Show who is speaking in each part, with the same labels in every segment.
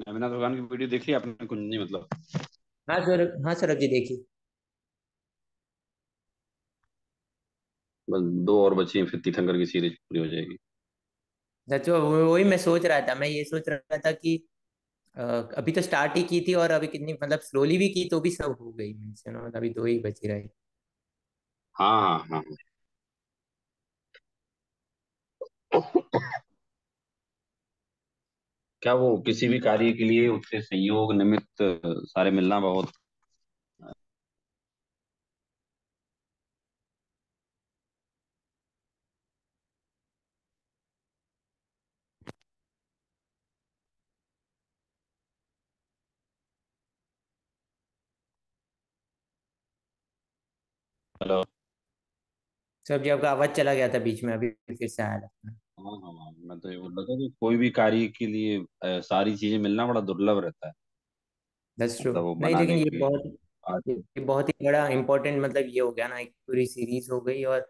Speaker 1: अविनाश दुकान की वीडियो देख ली आपने कुंजी मतलब?
Speaker 2: हाँ सर, हाँ सर, अभी देखी।
Speaker 1: बस दो और बची हैं, फिर तीर्थंकर की सीरीज पूरी हो जाएगी।
Speaker 2: सच वही मैं सोच रहा था। मैं ये सोच रहा था कि अ, अभी तो स्टार्ट ही की थी और अभी कितनी मतलब स्लोली भी की तो भी सब हो गई मीन्स अभी दो ही बची रही।
Speaker 1: हाँ हाँ हाँ हाँ। क्या वो किसी भी कार्य के लिए उससे संयोग निमित्त सारे मिलना बहुत। हेलो।
Speaker 2: सर जी, आपका आवाज चला गया था बीच में, अभी फिर से आया लगता है।
Speaker 1: हाँ हाँ हाँ, मैं तो ये बोल रहा था कि कोई भी कार्य के लिए सारी चीजें मिलना बड़ा दुर्लभ रहता है।
Speaker 2: That's true.
Speaker 1: मतलब वो
Speaker 2: नहीं, लेकिन
Speaker 1: बनाने के लिए आज।
Speaker 2: ये बहुत ही बड़ा इम्पोर्टेंट मतलब ये हो गया ना, एक पूरी सीरीज हो गई और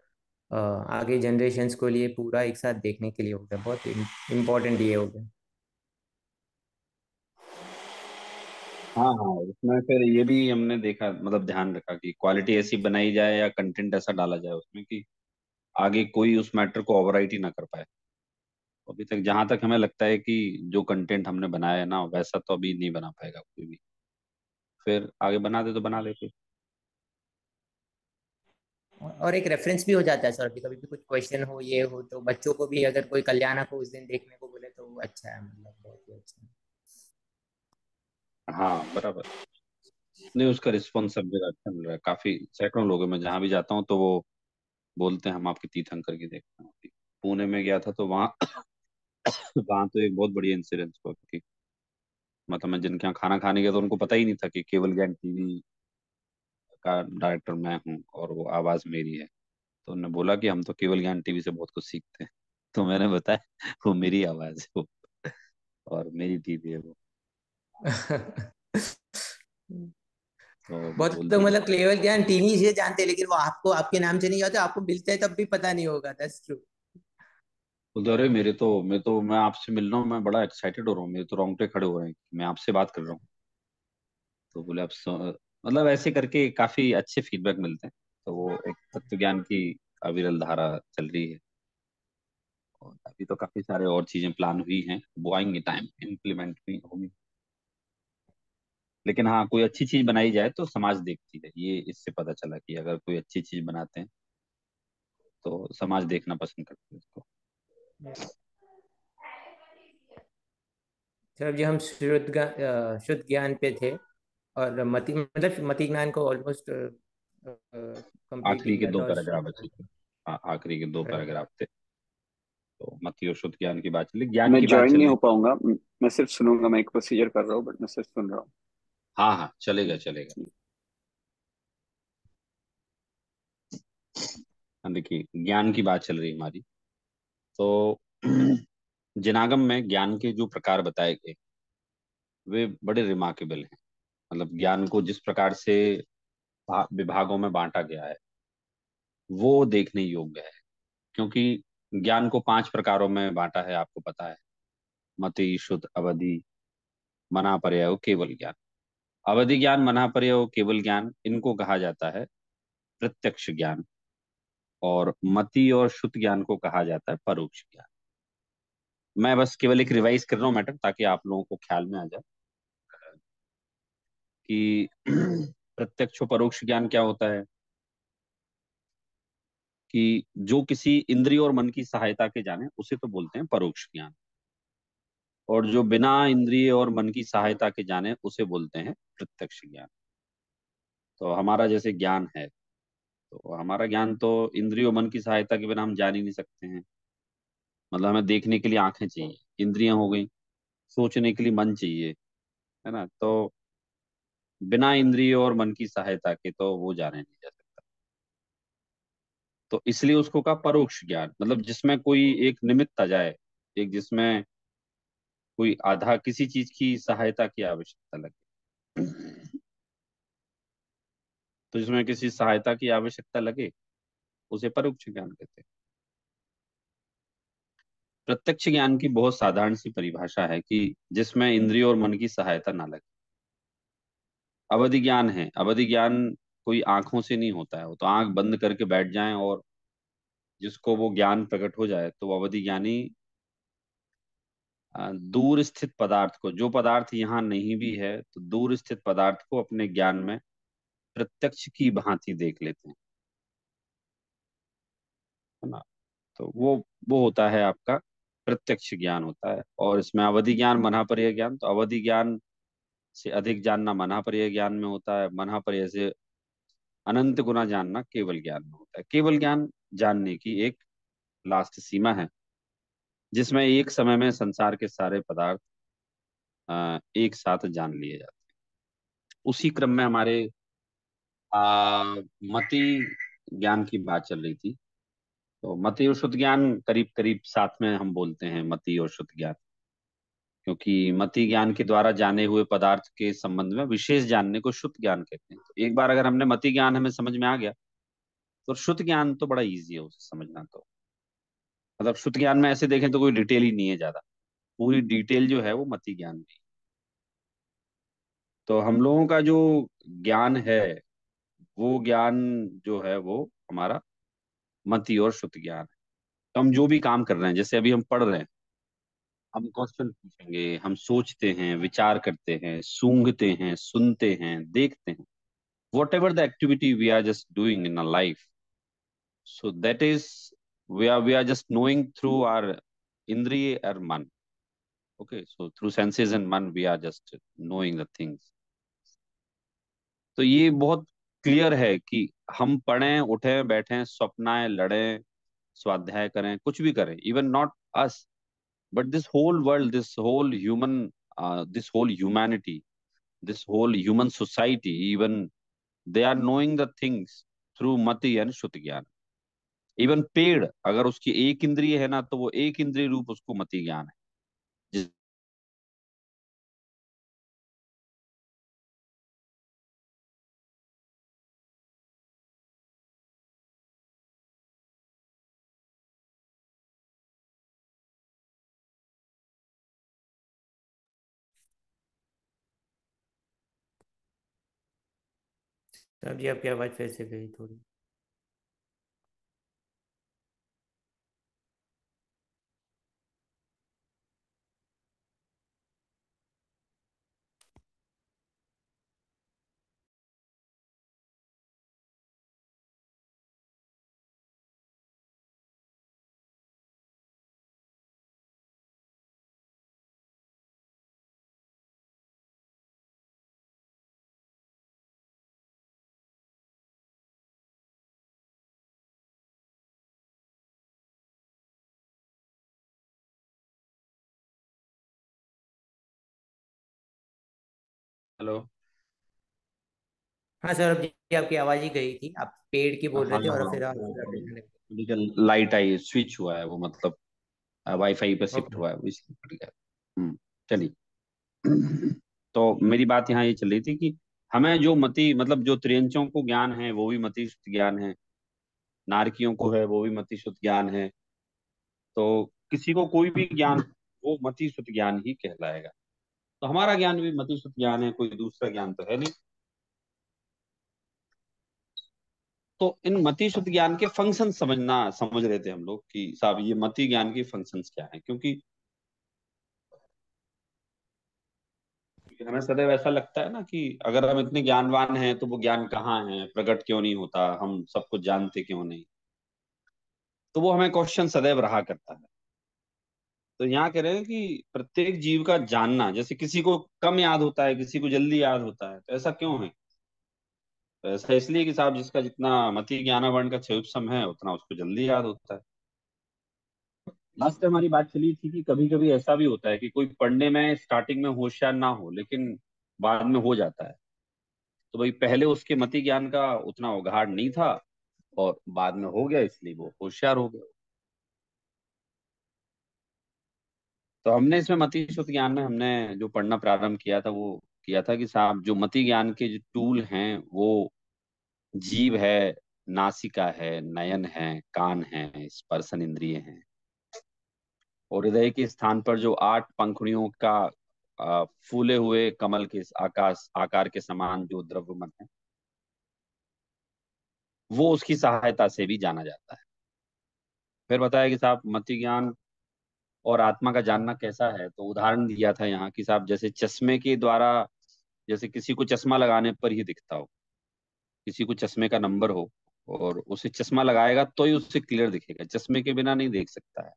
Speaker 2: आगे जनरेशन्स को लिए पूरा एक साथ देखने के लिए हो गया, बहुत इम्पोर्टेंट ये हो गया।
Speaker 1: हाँ हाँ, उसमें फिर ये भी हमने देखा, मतलब ध्यान रखा कि क्वालिटी ऐसी बनाई जाए या कंटेंट ऐसा डाला जाए उसमें कि आगे कोई उस मैटर को ओवरराइट ही ना कर पाए। अभी तक जहां तक हमें लगता है कि जो कंटेंट हमने बनाया है ना वैसा तो अभी नहीं बना पाएगा कोई भी। फिर आगे बना दे तो बना दे फिर।
Speaker 2: और एक रेफरेंस भी हो जाता है सर, अभी कभी भी कुछ क्वेश्चन हो ये हो तो बच्चों को भी अगर कोई कल्याणक को उस दिन देखने को बोले तो वो अच्छा है, मतलब बहुत ही अच्छा है।
Speaker 1: हाँ बराबर। नहीं, उसका रिस्पॉन्स सब जगह अच्छा मिल रहा है, काफी सैकड़ों लोगों में जहां भी जाता हूँ तो वो बोलते हैं हम आपके तीर्थंकर की देखते हैं। अभी पुणे में गया था तो वहाँ वहाँ तो एक बहुत बढ़िया इंसिडेंस हुआ कि मतलब मैं जिनके यहाँ खाना खाने गया तो उनको पता ही नहीं था कि केवल ज्ञान टीवी का डायरेक्टर मैं हूँ और वो आवाज मेरी है। तो उन्होंने बोला कि हम तो केवल ज्ञान टीवी से बहुत कुछ सीखते हैं। तो मैंने बताया वो मेरी आवाज है वो, और मेरी टीवी है वो। तो
Speaker 2: बहुत तो
Speaker 1: बोलती कि
Speaker 2: मतलब केवल ज्ञान टीवी से जानते हैं, लेकिन वो आपको आपके नाम से नहीं जानते, आपको मिलते हैं तब भी पता नहीं होगा। That's true.
Speaker 1: उधर है मेरे तो मैं आपसे मिल रहा हूँ, मैं बड़ा एक्साइटेड हो रहा हूँ, मेरे तो रोंगटे खड़े हो रहे हैं कि मैं आपसे बात कर रहा हूँ। तो बोले मतलब ऐसे करके काफी अच्छे फीडबैक मिलते हैं। तो वो एक तत्व ज्ञान की अविरल धारा चल रही है। और अभी तो काफी सारे और चीजें प्लान हुई हैं, वो आएंगे टाइम इम्प्लीमेंट भी होंगी। लेकिन हाँ, कोई अच्छी चीज बनाई जाए तो समाज देखती है, ये इससे पता चला कि अगर कोई अच्छी चीज बनाते हैं तो समाज देखना पसंद करते हैं उसको।
Speaker 2: सर जी, हम शुद्ध ज्ञान पे थे और मति मतलब मति ज्ञान को ऑलमोस्ट कंप्लीट ही
Speaker 1: आखिरी के
Speaker 2: किया
Speaker 1: दो
Speaker 2: था और
Speaker 1: पैराग्राफ
Speaker 2: शुद्ध
Speaker 1: बचे थे। हाँ, आखिरी के दो
Speaker 2: ज्ञान।
Speaker 1: पैराग्राफ थे। तो मति और शुद्ध ज्ञान की बात चली, ज्ञान
Speaker 3: मैं
Speaker 1: की बात
Speaker 3: ज्वाइन
Speaker 1: चल
Speaker 3: नहीं
Speaker 1: रही
Speaker 3: हो
Speaker 1: थी।
Speaker 3: पाऊंगा। मैं सिर्फ सुनूंगा। मैं एक प्रोसीजर कर रहा हूँ बट मैं सिर्फ सुन रहा हूँ।
Speaker 1: हाँ हाँ, चलेगा चलेगा। हाँ, देखिए ज्ञान की बात चल रही है हमारी। तो जिनागम में ज्ञान के जो प्रकार बताए गए वे बड़े रिमार्केबल हैं। मतलब ज्ञान को जिस प्रकार से विभागों में बांटा गया है वो देखने योग्य है। क्योंकि ज्ञान को पांच प्रकारों में बांटा है, आपको पता है। मति, शुद्ध, अवधि, मनापरय और केवल ज्ञान। अवधि ज्ञान, मनापरय और केवल ज्ञान, इनको कहा जाता है प्रत्यक्ष ज्ञान। और मति और शुद्ध ज्ञान को कहा जाता है परोक्ष ज्ञान। मैं बस केवल एक रिवाइज कर रहा हूँ मैटर, ताकि आप लोगों को ख्याल में आ जाए कि प्रत्यक्ष और परोक्ष ज्ञान क्या होता है। कि जो किसी इंद्रिय और मन की सहायता के जाने उसे तो बोलते हैं परोक्ष ज्ञान। और जो बिना इंद्रिय और मन की सहायता के जाने उसे बोलते हैं प्रत्यक्ष ज्ञान। तो हमारा जैसे ज्ञान है, तो हमारा ज्ञान तो इंद्रिय और मन की सहायता के बिना हम जान ही नहीं सकते हैं। मतलब हमें देखने के लिए आंखें चाहिए, इंद्रियां हो गई। सोचने के लिए मन चाहिए, है ना। तो बिना इंद्रिय और मन की सहायता के तो वो जाने नहीं जा सकता। तो इसलिए उसको कहा परोक्ष ज्ञान, मतलब जिसमें कोई एक निमित्त आ जाए, एक जिसमें कोई आधा किसी चीज की सहायता की आवश्यकता लगे। तो जिसमें किसी सहायता की आवश्यकता लगे उसे परोक्ष ज्ञान कहते हैं। प्रत्यक्ष ज्ञान की बहुत साधारण सी परिभाषा है कि जिसमें इंद्रियों और मन की सहायता ना लगे। अवधि ज्ञान है, अवधि ज्ञान कोई आंखों से नहीं होता है, वो तो आंख बंद करके बैठ जाएं और जिसको वो ज्ञान प्रकट हो जाए तो वो अवधि ज्ञानी दूर स्थित पदार्थ को, जो पदार्थ यहाँ नहीं भी है तो दूर स्थित पदार्थ को अपने ज्ञान में प्रत्यक्ष की भांति देख लेते हैं, है ना। तो वो होता है आपका प्रत्यक्ष ज्ञान होता है। और इसमें अवधि ज्ञान, मनापर्य ज्ञान, तो अवधि ज्ञान से अधिक जानना मनापर्य ज्ञान में होता है, मनापर्य से अनंत गुना जानना केवल ज्ञान में होता है। केवल ज्ञान जानने की एक लास्ट सीमा है जिसमें एक समय में संसार के सारे पदार्थ एक साथ जान लिए जाते हैं। उसी क्रम में हमारे मति ज्ञान की बात चल रही थी। तो मति और शुद्ध ज्ञान करीब करीब साथ में हम बोलते हैं, मति और शुद्ध ज्ञान, क्योंकि मति ज्ञान के द्वारा जाने हुए पदार्थ के संबंध में विशेष जानने को शुद्ध ज्ञान कहते हैं। तो एक बार अगर हमने मति ज्ञान हमें समझ में आ गया तो शुद्ध ज्ञान तो बड़ा इजी है उसे समझना। तो मतलब शुद्ध ज्ञान में ऐसे देखें तो कोई डिटेल ही नहीं है ज्यादा, पूरी डिटेल जो है वो मति ज्ञान में ही। तो हम लोगों का जो ज्ञान है वो ज्ञान जो है वो हमारा मति और शुद्ध ज्ञान है। तो हम जो भी काम कर रहे हैं, जैसे अभी हम पढ़ रहे हैं, हम क्वेश्चन पूछेंगे, हम सोचते हैं, विचार करते हैं, सूंघते हैं, सुनते हैं, देखते हैं, whatever the activity we are just doing in a life, so that is we are just knowing through our indriya or man. Okay, so through senses and man we are just knowing the things. तो ये बहुत clear है कि हम पढ़ें, उठें, बैठें, स्वप्नाएं, लड़ें, स्वाध्याय करें, कुछ भी करें, even not us but this whole world, this whole human, this whole humanity, this whole human society, even they are knowing the things through mati and shruti gyan. Even पेड़ अगर उसकी एक इंद्रिय है ना तो वो एक इंद्रिय रूप उसको मति ज्ञान है। जिस-
Speaker 2: सर जी आपकी आवाज़ फिर से गई थोड़ी।
Speaker 1: हेलो।
Speaker 2: हाँ सर, अब जी आपकी आवाज़ ही गई थी, आप पेड़ की
Speaker 1: हाँ
Speaker 2: बोल रहे
Speaker 1: हाँ,
Speaker 2: थे और फिर आप
Speaker 1: वो
Speaker 2: फिर आप देखने लगे।
Speaker 1: लाइट आई, स्विच हुआ है वो, मतलब वाईफाई पे शिफ्ट
Speaker 2: ओके।
Speaker 1: हुआ है वो, इसलिए कट गया। चलिए। तो मेरी बात यहाँ ये चल रही थी कि हमें जो मति, मतलब जो त्रियंचों को ज्ञान है वो भी मति शुद्ध ज्ञान है, नारकियों को है वो भी मति शुद्ध ज्ञान है। तो किसी को कोई भी ज्ञान वो मति शुद्ध ज्ञान ही कहलाएगा। तो हमारा ज्ञान भी मति शुद्ध ज्ञान है, कोई दूसरा ज्ञान तो है नहीं। तो इन मति शुद्ध ज्ञान के फंक्शन समझ रहे थे हम लोग कि साहब ये मति ज्ञान के फंक्शंस क्या हैं, क्योंकि हमें सदैव ऐसा लगता है ना कि अगर हम इतने ज्ञानवान हैं तो वो ज्ञान कहाँ है, प्रकट क्यों नहीं होता, हम सब कुछ जानते क्यों नहीं। तो वो हमें क्वेश्चन सदैव रहा करता है। तो यहाँ कह रहे हैं कि प्रत्येक जीव का जानना, जैसे किसी को कम याद होता है, किसी को जल्दी याद होता है, तो ऐसा क्यों है? तो ऐसा इसलिए कि साहब जिसका जितना मति ज्ञान वर्ण का क्षेपसम है उतना उसको जल्दी याद होता है। लास्ट टाइम हमारी बात चली थी कि कभी कभी ऐसा भी होता है कि कोई पढ़ने में स्टार्टिंग में होशियार ना हो लेकिन बाद में हो जाता है। तो भाई पहले उसके मति ज्ञान का उतना उघाड़ नहीं था और बाद में हो गया, इसलिए वो होशियार हो गया। तो हमने इसमें मति शुद्ध ज्ञान में हमने जो पढ़ना प्रारंभ किया था वो किया था कि साहब जो मति ज्ञान के जो टूल हैं वो जीव है, नासिका है, नयन है, कान है, स्पर्शन इंद्रिय है, और हृदय के स्थान पर जो 8 पंखुड़ियों का फूले हुए कमल के आकाश आकार के समान जो द्रव्यमन है, वो उसकी सहायता से भी जाना जाता है। फिर बताया कि साहब मति ज्ञान और आत्मा का जानना कैसा है, तो उदाहरण दिया था यहाँ कि साहब जैसे चश्मे के द्वारा, जैसे किसी को चश्मा लगाने पर ही दिखता हो, किसी को चश्मे का नंबर हो और उसे चश्मा लगाएगा तो ही उससे क्लियर दिखेगा, चश्मे के बिना नहीं देख सकता है।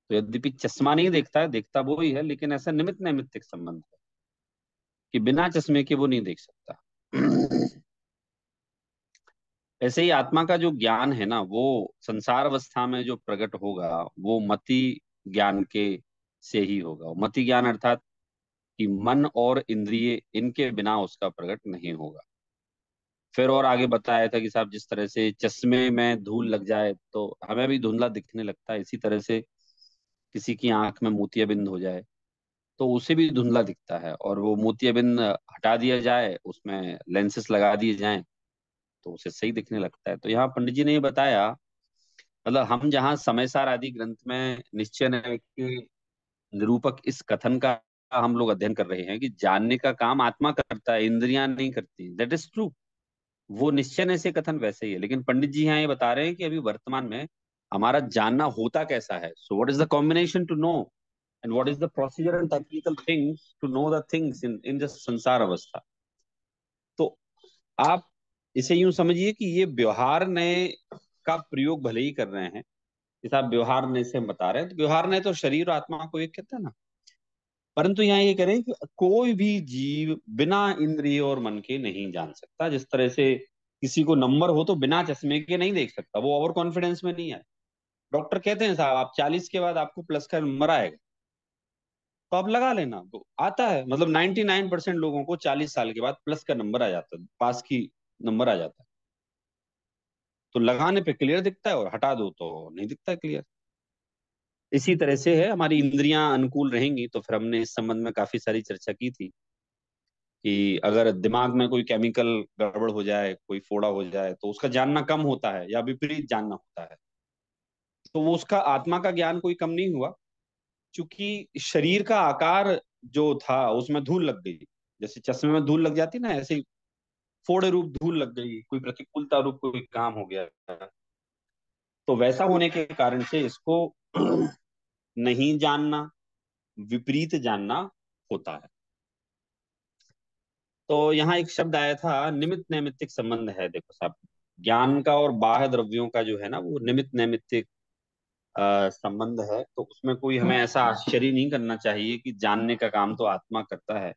Speaker 1: तो यद्यपि चश्मा नहीं देखता है, देखता वो ही है, लेकिन ऐसा निमित्त नैमित्तिक संबंध है कि बिना चश्मे के वो नहीं देख सकता। ऐसे ही आत्मा का जो ज्ञान है ना, वो संसार अवस्था में जो प्रकट होगा वो मति ज्ञान के से ही होगा। मति ज्ञान अर्थात कि मन और इंद्रिय, इनके बिना उसका प्रकट नहीं होगा। फिर और आगे बताया था कि साहब जिस तरह से चश्मे में धूल लग जाए तो हमें भी धुंधला दिखने लगता है, इसी तरह से किसी की आंख में मोतियाबिंद हो जाए तो उसे भी धुंधला दिखता है, और वो मोतियाबिंद हटा दिया जाए, उसमें लेंसेस लगा दिए जाएं तो उसे सही दिखने लगता है। तो यहाँ पंडित जी ने ये बताया, मतलब हम जहाँ समय सार आदि ग्रंथ में निश्चय न्याय के निरूपक इस कथन का हम लोग अध्ययन कर रहे हैं कि जानने का काम आत्मा करता है, इंद्रियां नहीं करती, दैट इज ट्रू। वो निश्चय न्याय से कथन वैसे ही है, लेकिन पंडित जी यहाँ ये बता रहे हैं कि अभी वर्तमान में हमारा जानना होता कैसा है। So what is the combination to know, and what is the procedure and technical things to know the things in the sansar avastha. तो आप इसे यूं समझिए कि ये व्यवहार नए का प्रयोग भले ही कर रहे हैं, जैसे आप व्यवहार नए से हम बता रहे हैं, तो व्यवहार नए तो शरीर और आत्मा को एक कहते हैं ना, परंतु यहाँ ये करें कि कोई भी जीव बिना इंद्रिय और मन के नहीं जान सकता। जिस तरह से किसी को नंबर हो तो बिना चश्मे के नहीं देख सकता, वो ओवर कॉन्फिडेंस में नहीं है। डॉक्टर कहते हैं साहब आप 40 के बाद आपको प्लस का नंबर आएगा, तो आप लगा लेना, तो आता है। मतलब 99% लोगों को 40 साल के बाद प्लस का नंबर आ जाता है, पास की नंबर आ जाता है। तो लगाने पे क्लियर दिखता है और हटा दो तो नहीं दिखता क्लियर। इसी तरह से है, हमारी इंद्रियां अनुकूल रहेंगी तो फिर हमने इस संबंध में काफी सारी चर्चा की थी कि अगर दिमाग में कोई केमिकल गड़बड़ हो जाए, कोई फोड़ा हो जाए, तो उसका जानना कम होता है या विपरीत जानना होता है। तो वो उसका आत्मा का ज्ञान कोई कम नहीं हुआ, क्योंकि शरीर का आकार जो था उसमें धूल लग गई। जैसे चश्मे में धूल लग जाती ना, ऐसे ही फोड़े रूप धूल लग गई, कोई प्रतिकूलता रूप कोई काम हो गया। तो वैसा होने के कारण से इसको नहीं जानना, विपरीत जानना होता है। तो यहाँ एक शब्द आया था निमित्त नैमित्तिक संबंध है। देखो साहब, ज्ञान का और बाह्य द्रव्यों का जो है ना, वो निमित्त नैमित्तिक संबंध है। तो उसमें कोई हमें ऐसा आश्चर्य नहीं करना चाहिए कि जानने का काम तो आत्मा करता है,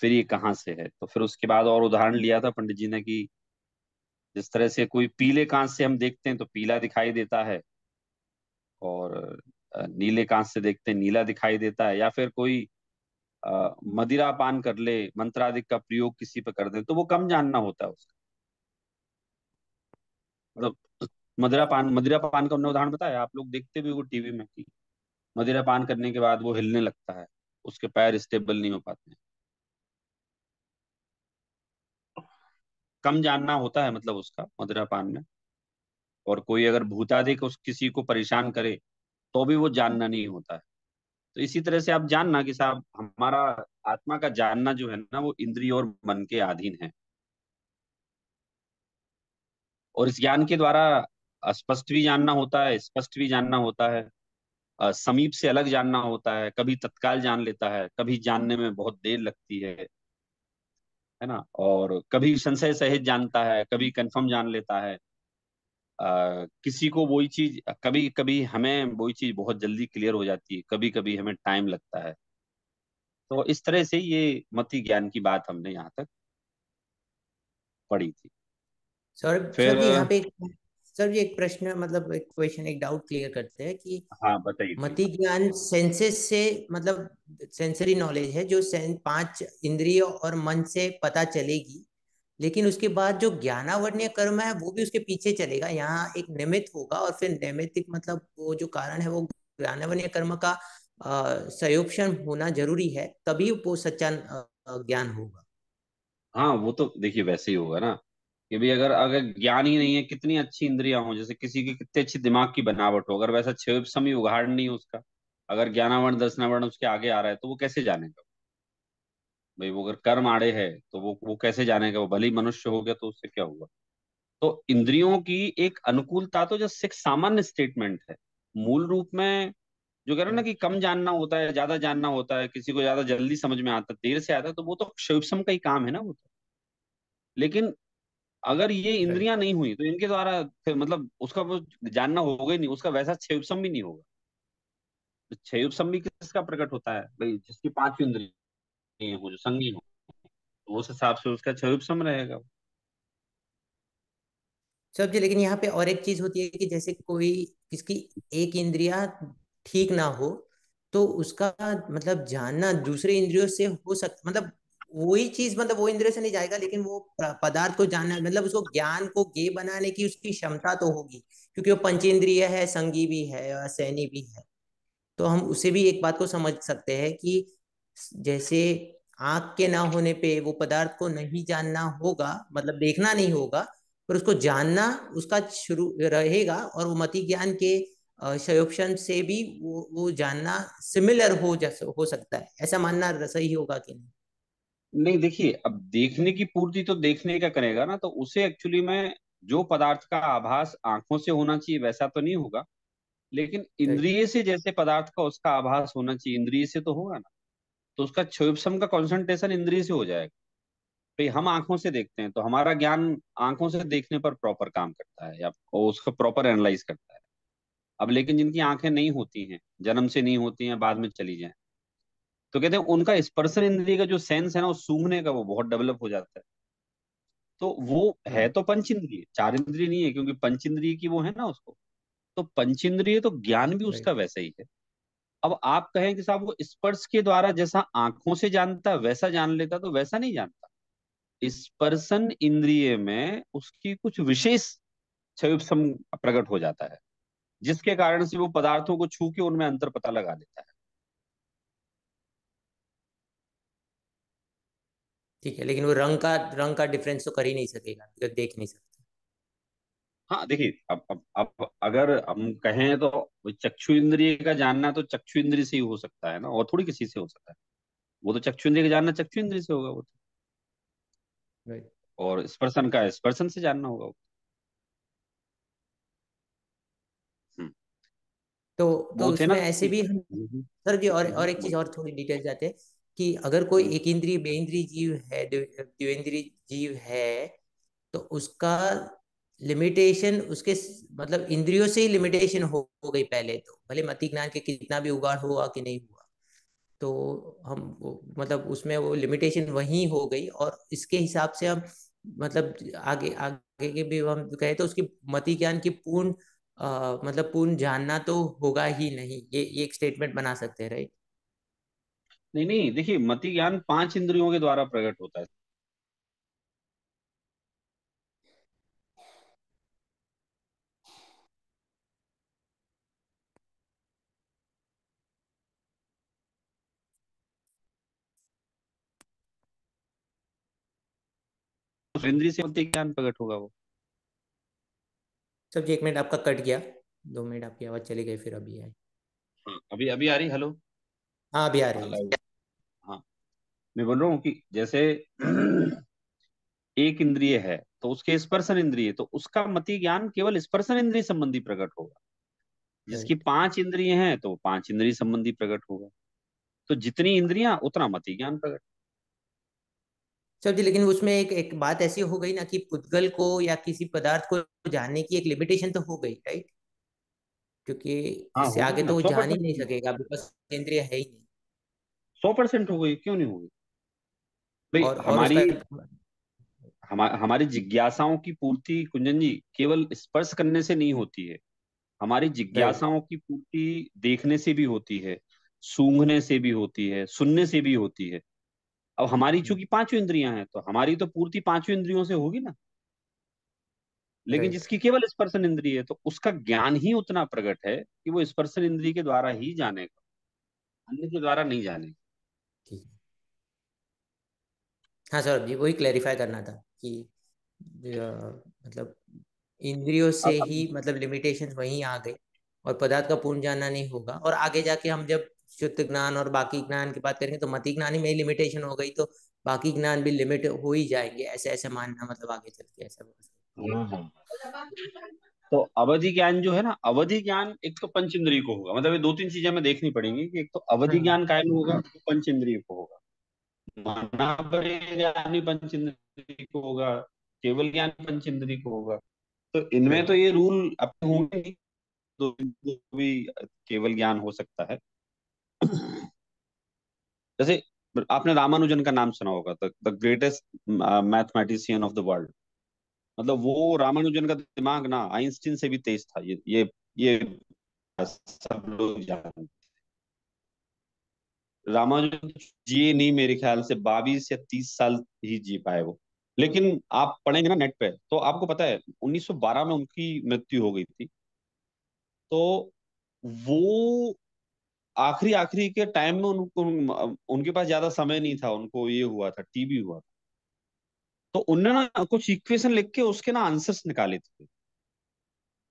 Speaker 1: फिर ये कहाँ से है। तो फिर उसके बाद और उदाहरण लिया था पंडित जी ने कि जिस तरह से कोई पीले कांच से हम देखते हैं तो पीला दिखाई देता है, और नीले कांच से देखते हैं नीला दिखाई देता है। या फिर कोई मदिरा पान कर ले, मंत्रादिक का प्रयोग किसी पे कर दे, तो वो कम जानना होता है उसका। मतलब मदिरा पान का हमने उदाहरण बताया, आप लोग देखते भी वो टीवी में कि मदिरा पान करने के बाद वो हिलने लगता है, उसके पैर स्टेबल नहीं हो पाते हैं। कम जानना होता है मतलब उसका मदिरा पान में। और कोई अगर भूतादिक उस किसी को परेशान करे तो भी वो जानना नहीं होता है। तो इसी तरह से आप जानना कि साहब हमारा आत्मा का जानना जो है ना, वो इंद्रिय और मन के अधीन है। और इस ज्ञान के द्वारा स्पष्ट भी जानना होता है, स्पष्ट भी जानना होता है, समीप से अलग जानना होता है। कभी तत्काल जान लेता है, कभी जानने में बहुत देर लगती है ना। और कभी संशय सहित जानता है, कभी कंफर्म जान लेता है। किसी को वही चीज, कभी कभी हमें वही चीज बहुत जल्दी क्लियर हो जाती है, कभी कभी हमें टाइम लगता है। तो इस तरह से ये मति ज्ञान की बात हमने यहाँ तक पढ़ी थी।
Speaker 2: सर
Speaker 1: फिर
Speaker 2: जी यहाँ पे सर जी एक प्रश्न, मतलब एक क्वेश्चन, एक डाउट क्लियर करते हैं कि
Speaker 1: हाँ बताइए प्लीज।
Speaker 2: मति ज्ञान सेंसेस से, मतलब सेंसरी नॉलेज है जो पांच इंद्रियों और मन से पता चलेगी, लेकिन उसके बाद जो ज्ञानावरणीय कर्म है वो भी उसके पीछे चलेगा। यहाँ एक निमित्त होगा और फिर नैमित्तिक, मतलब वो जो कारण है वो ज्ञानावरणीय कर्म का संयोजन होना जरूरी है, तभी वो सच्चा ज्ञान होगा।
Speaker 1: हाँ वो तो देखिए वैसे ही होगा ना कि भाई अगर अगर ज्ञान ही नहीं है, कितनी अच्छी इंद्रियां हो, जैसे किसी की कितनी अच्छी दिमाग की बनावट हो, अगर वैसा क्षय समय उघाड़ नहीं है उसका, अगर ज्ञानावरण दर्शनावरण उसके आगे आ रहा है, तो वो कैसे जानेगा? भाई वो अगर कर्म आड़े है तो वो कैसे जानेगा? वो भले ही मनुष्य हो गया तो उससे क्या हुआ? तो इंद्रियों की एक अनुकूलता तो जस्ट एक सामान्य स्टेटमेंट है। मूल रूप में जो कह रहे हो ना कि कम जानना होता है, ज्यादा जानना होता है, किसी को ज्यादा जल्दी समझ में आता है, देर से आता है, तो वो तो क्षुत्सम का ही काम है ना वो तो। लेकिन अगर ये
Speaker 2: राइट।
Speaker 1: इंद्रियां नहीं हुई तो इनके द्वारा फिर मतलब उसका वो जानना होगा ही नहीं, उसका वैसा क्षुत्सम भी नहीं होगा। तो क्षुत्सम भी किसका प्रकट होता है भाई? जिसकी पांच इंद्रियां हो, जो संगी हो, तो उस हिसाब से उसका क्षुत्सम रहेगा।
Speaker 2: सब जी, लेकिन यहाँ पे और एक चीज होती है कि जैसे कोई किसकी एक इंद्रिया ठीक ना हो, तो उसका मतलब जानना दूसरे इंद्रियों से हो सकता, मतलब वही चीज, मतलब वो इंद्रियों से नहीं जाएगा, लेकिन वो पदार्थ को जानना, मतलब उसको ज्ञान को गे बनाने की उसकी क्षमता तो होगी, क्योंकि वो पंचेंद्रिय है, संगी भी है और सैनी भी है। तो हम उसे भी एक बात को समझ सकते हैं कि जैसे आंख के ना होने पे वो पदार्थ को नहीं जानना होगा, मतलब देखना नहीं होगा, पर उसको जानना उसका शुरू रहेगा, और वो मति ज्ञान के संयोजन से भी वो जानना सिमिलर हो, जैसे हो सकता है, ऐसा मानना सही होगा कि नहीं?
Speaker 1: नहीं देखिए, अब देखने की पूर्ति तो देखने का करेगा ना, तो उसे एक्चुअली में जो पदार्थ का आभास आंखों से होना चाहिए वैसा तो नहीं होगा, लेकिन
Speaker 2: राइट।
Speaker 1: इंद्रिय से जैसे पदार्थ का उसका आभास होना चाहिए, इंद्रिय से तो होगा ना। तो उसका क्षुत्सम का कंसंट्रेशन इंद्रिय से हो जाएगा। भाई हम आंखों से देखते हैं तो हमारा ज्ञान आंखों से देखने पर प्रॉपर काम करता है, या और उसको प्रॉपर एनालाइज करता है। अब लेकिन जिनकी आंखें नहीं होती हैं, जन्म से नहीं होती हैं, बाद में चली जाए, तो कहते हैं उनका स्पर्शन इंद्रिय का जो सेंस है ना, वो सूंघने का वो बहुत डेवलप हो जाता है। तो वो है
Speaker 2: हम्म।
Speaker 1: तो पंच इंद्रिय, चार इंद्रिय नहीं है, क्योंकि पंच इंद्रिय की वो है ना उसको। तो पंच इंद्रिय तो ज्ञान भी उसका
Speaker 2: राइट।
Speaker 1: वैसा ही है। अब आप कहें कि साहब वो स्पर्श के द्वारा जैसा आंखों से जानता वैसा जान लेता, तो वैसा नहीं जानता। स्पर्शन इंद्रिय में उसकी कुछ विशेष क्षयुत्सम प्रकट हो जाता है, जिसके कारण से वो पदार्थों को छू के उनमें अंतर पता लगा लेता है।
Speaker 2: ठीक है, लेकिन वो रंग का डिफरेंस तो कर ही नहीं सकेगा, because देख नहीं सकता।
Speaker 1: हाँ देखिए, अब अगर हम कहें तो चक्षु इंद्रिय का जानना तो चक्षु इंद्रिय से ही हो सकता है ना, और थोड़ी किसी से हो सकता है। वो तो चक्षु इंद्रिय का जानना चक्षु इंद्रिय से होगा वो तो।
Speaker 2: राइट।
Speaker 1: और स्पर्शन का स्पर्शन से जानना होगा वो। हम्म।
Speaker 2: तो
Speaker 1: वो थे ना
Speaker 2: उसमें ऐसे
Speaker 1: कि
Speaker 2: भी हम, सर जी, और एक चीज
Speaker 1: बोलिए।
Speaker 2: और थोड़ी डिटेल जाते हैं कि अगर कोई
Speaker 1: हम्म।
Speaker 2: एक इंद्रिय बेइंद्रिय जीव है, द्विवेंद्रिय जीव है, तो उसका लिमिटेशन उसके मतलब इंद्रियों से ही लिमिटेशन हो गई, पहले तो भले मति ज्ञान के कितना भी उगाड़ हुआ कि नहीं हुआ, तो हम मतलब उसमें वो लिमिटेशन वहीं हो गई, और इसके हिसाब से हम मतलब आगे आगे के भी हम कहें तो उसकी मति ज्ञान की पूर्ण मतलब पूर्ण जानना तो होगा ही नहीं, ये एक स्टेटमेंट बना सकते हैं, राइट?
Speaker 1: नहीं नहीं, देखिए मति ज्ञान पांच इंद्रियों के द्वारा प्रकट होता है। उस इंद्रिय से मति ज्ञान प्रकट होगा वो।
Speaker 2: सब जी, एक मिनट आपका कट गया, 2 मिनट आपकी आवाज चली गई, फिर अभी आई।
Speaker 1: हाँ, अभी अभी आ रही, हेलो।
Speaker 2: हाँ, अभी आ रही है।
Speaker 1: हेलो। हाँ, मैं बोल रहा हूँ कि जैसे एक इंद्रिय है तो उसके स्पर्शन इंद्रिय, तो उसका मति ज्ञान केवल स्पर्शन इंद्रिय संबंधी प्रकट होगा। जिसकी
Speaker 2: राइट।
Speaker 1: पांच इंद्रिय हैं तो वो पांच इंद्रिय संबंधी प्रकट होगा। तो जितनी इंद्रियां उतना मति ज्ञान प्रकट।
Speaker 2: सब जी, लेकिन उसमें एक एक बात ऐसी हो गई ना कि पुद्गल को या किसी पदार्थ को जानने की एक लिमिटेशन तो हो गई, राइट? क्योंकि
Speaker 1: हाँ
Speaker 2: इससे
Speaker 1: होगी
Speaker 2: आगे
Speaker 1: ना,
Speaker 2: तो वो
Speaker 1: सौ
Speaker 2: जान ही
Speaker 1: परसेंट
Speaker 2: नहीं सकेगा, बिकॉज इंद्रिय है ही नहीं।
Speaker 1: 100% हो गई, क्यों नहीं होगी? भाई
Speaker 2: और
Speaker 1: हमारी
Speaker 2: उसका
Speaker 1: हमारी जिज्ञासाओं की पूर्ति कुंजन जी केवल स्पर्श करने से नहीं होती है। हमारी
Speaker 2: राइट।
Speaker 1: जिज्ञासाओं की पूर्ति देखने से भी होती है, सूंघने से भी होती है, सुनने से भी होती है। अब हमारी चूंकि पांचों इंद्रियां हैं तो हमारी तो पूर्ति पांचों इंद्रियों से होगी ना। लेकिन
Speaker 2: राइट।
Speaker 1: जिसकी केवल स्पर्शन इंद्रिय है तो उसका ज्ञान ही उतना प्रकट है कि वो स्पर्शन इंद्रिय के द्वारा ही जानेगा, अन्य के द्वारा नहीं जानेगा।
Speaker 2: ठीक है। हाँ सर जी, वही क्लेरिफाई करना था कि मतलब इंद्रियों से
Speaker 1: अब
Speaker 2: ही मतलब लिमिटेशन वहीं आ गई, और पदार्थ का पूर्ण जानना नहीं होगा। और आगे जाके हम जब शुद्ध ज्ञान और बाकी ज्ञान की बात करेंगे तो मति ज्ञान ही में ही लिमिटेशन हो गई, तो बाकी ज्ञान भी लिमिट हो ही जाएंगे, ऐसे ऐसे मानना मतलब आगे चल के ऐसा हो सकता
Speaker 1: हाँ, तो अवधि ज्ञान जो है ना, अवधि ज्ञान एक तो पंच इंद्रिय को होगा, मतलब ये दो तीन चीजें हमें देखनी पड़ेंगी कि एक तो
Speaker 2: है।
Speaker 1: अवधि
Speaker 2: हाँ
Speaker 1: ज्ञान कायम होगा तो पंच इंद्रिय को होगा, माना पड़े ज्ञान ही पंच इंद्रिय को होगा, केवल ज्ञान पंच इंद्रिय को होगा। तो इनमें तो
Speaker 2: राइट।
Speaker 1: ये रूल अब होंगे नहीं, तो भी केवल ज्ञान हो सकता है। जैसे आपने रामानुजन का नाम सुना होगा, the greatest mathematician of the world. मतलब वो रामानुजन का दिमाग ना आइंस्टीन से भी तेज था, ये सब लोग जानते। रामानुजन जिए नहीं, मेरे ख्याल से 22 या 30 साल ही जी पाए वो। लेकिन आप पढ़ेंगे ना नेट पे तो आपको पता है 1912 में उनकी मृत्यु हो गई थी। तो वो आखिरी आखिरी के टाइम में उनको उनके पास ज्यादा समय नहीं था, उनको ये हुआ था, टीबी हुआ था। तो उन्होंने ना कुछ इक्वेशन लिख के उसके ना आंसर्स निकाले थे।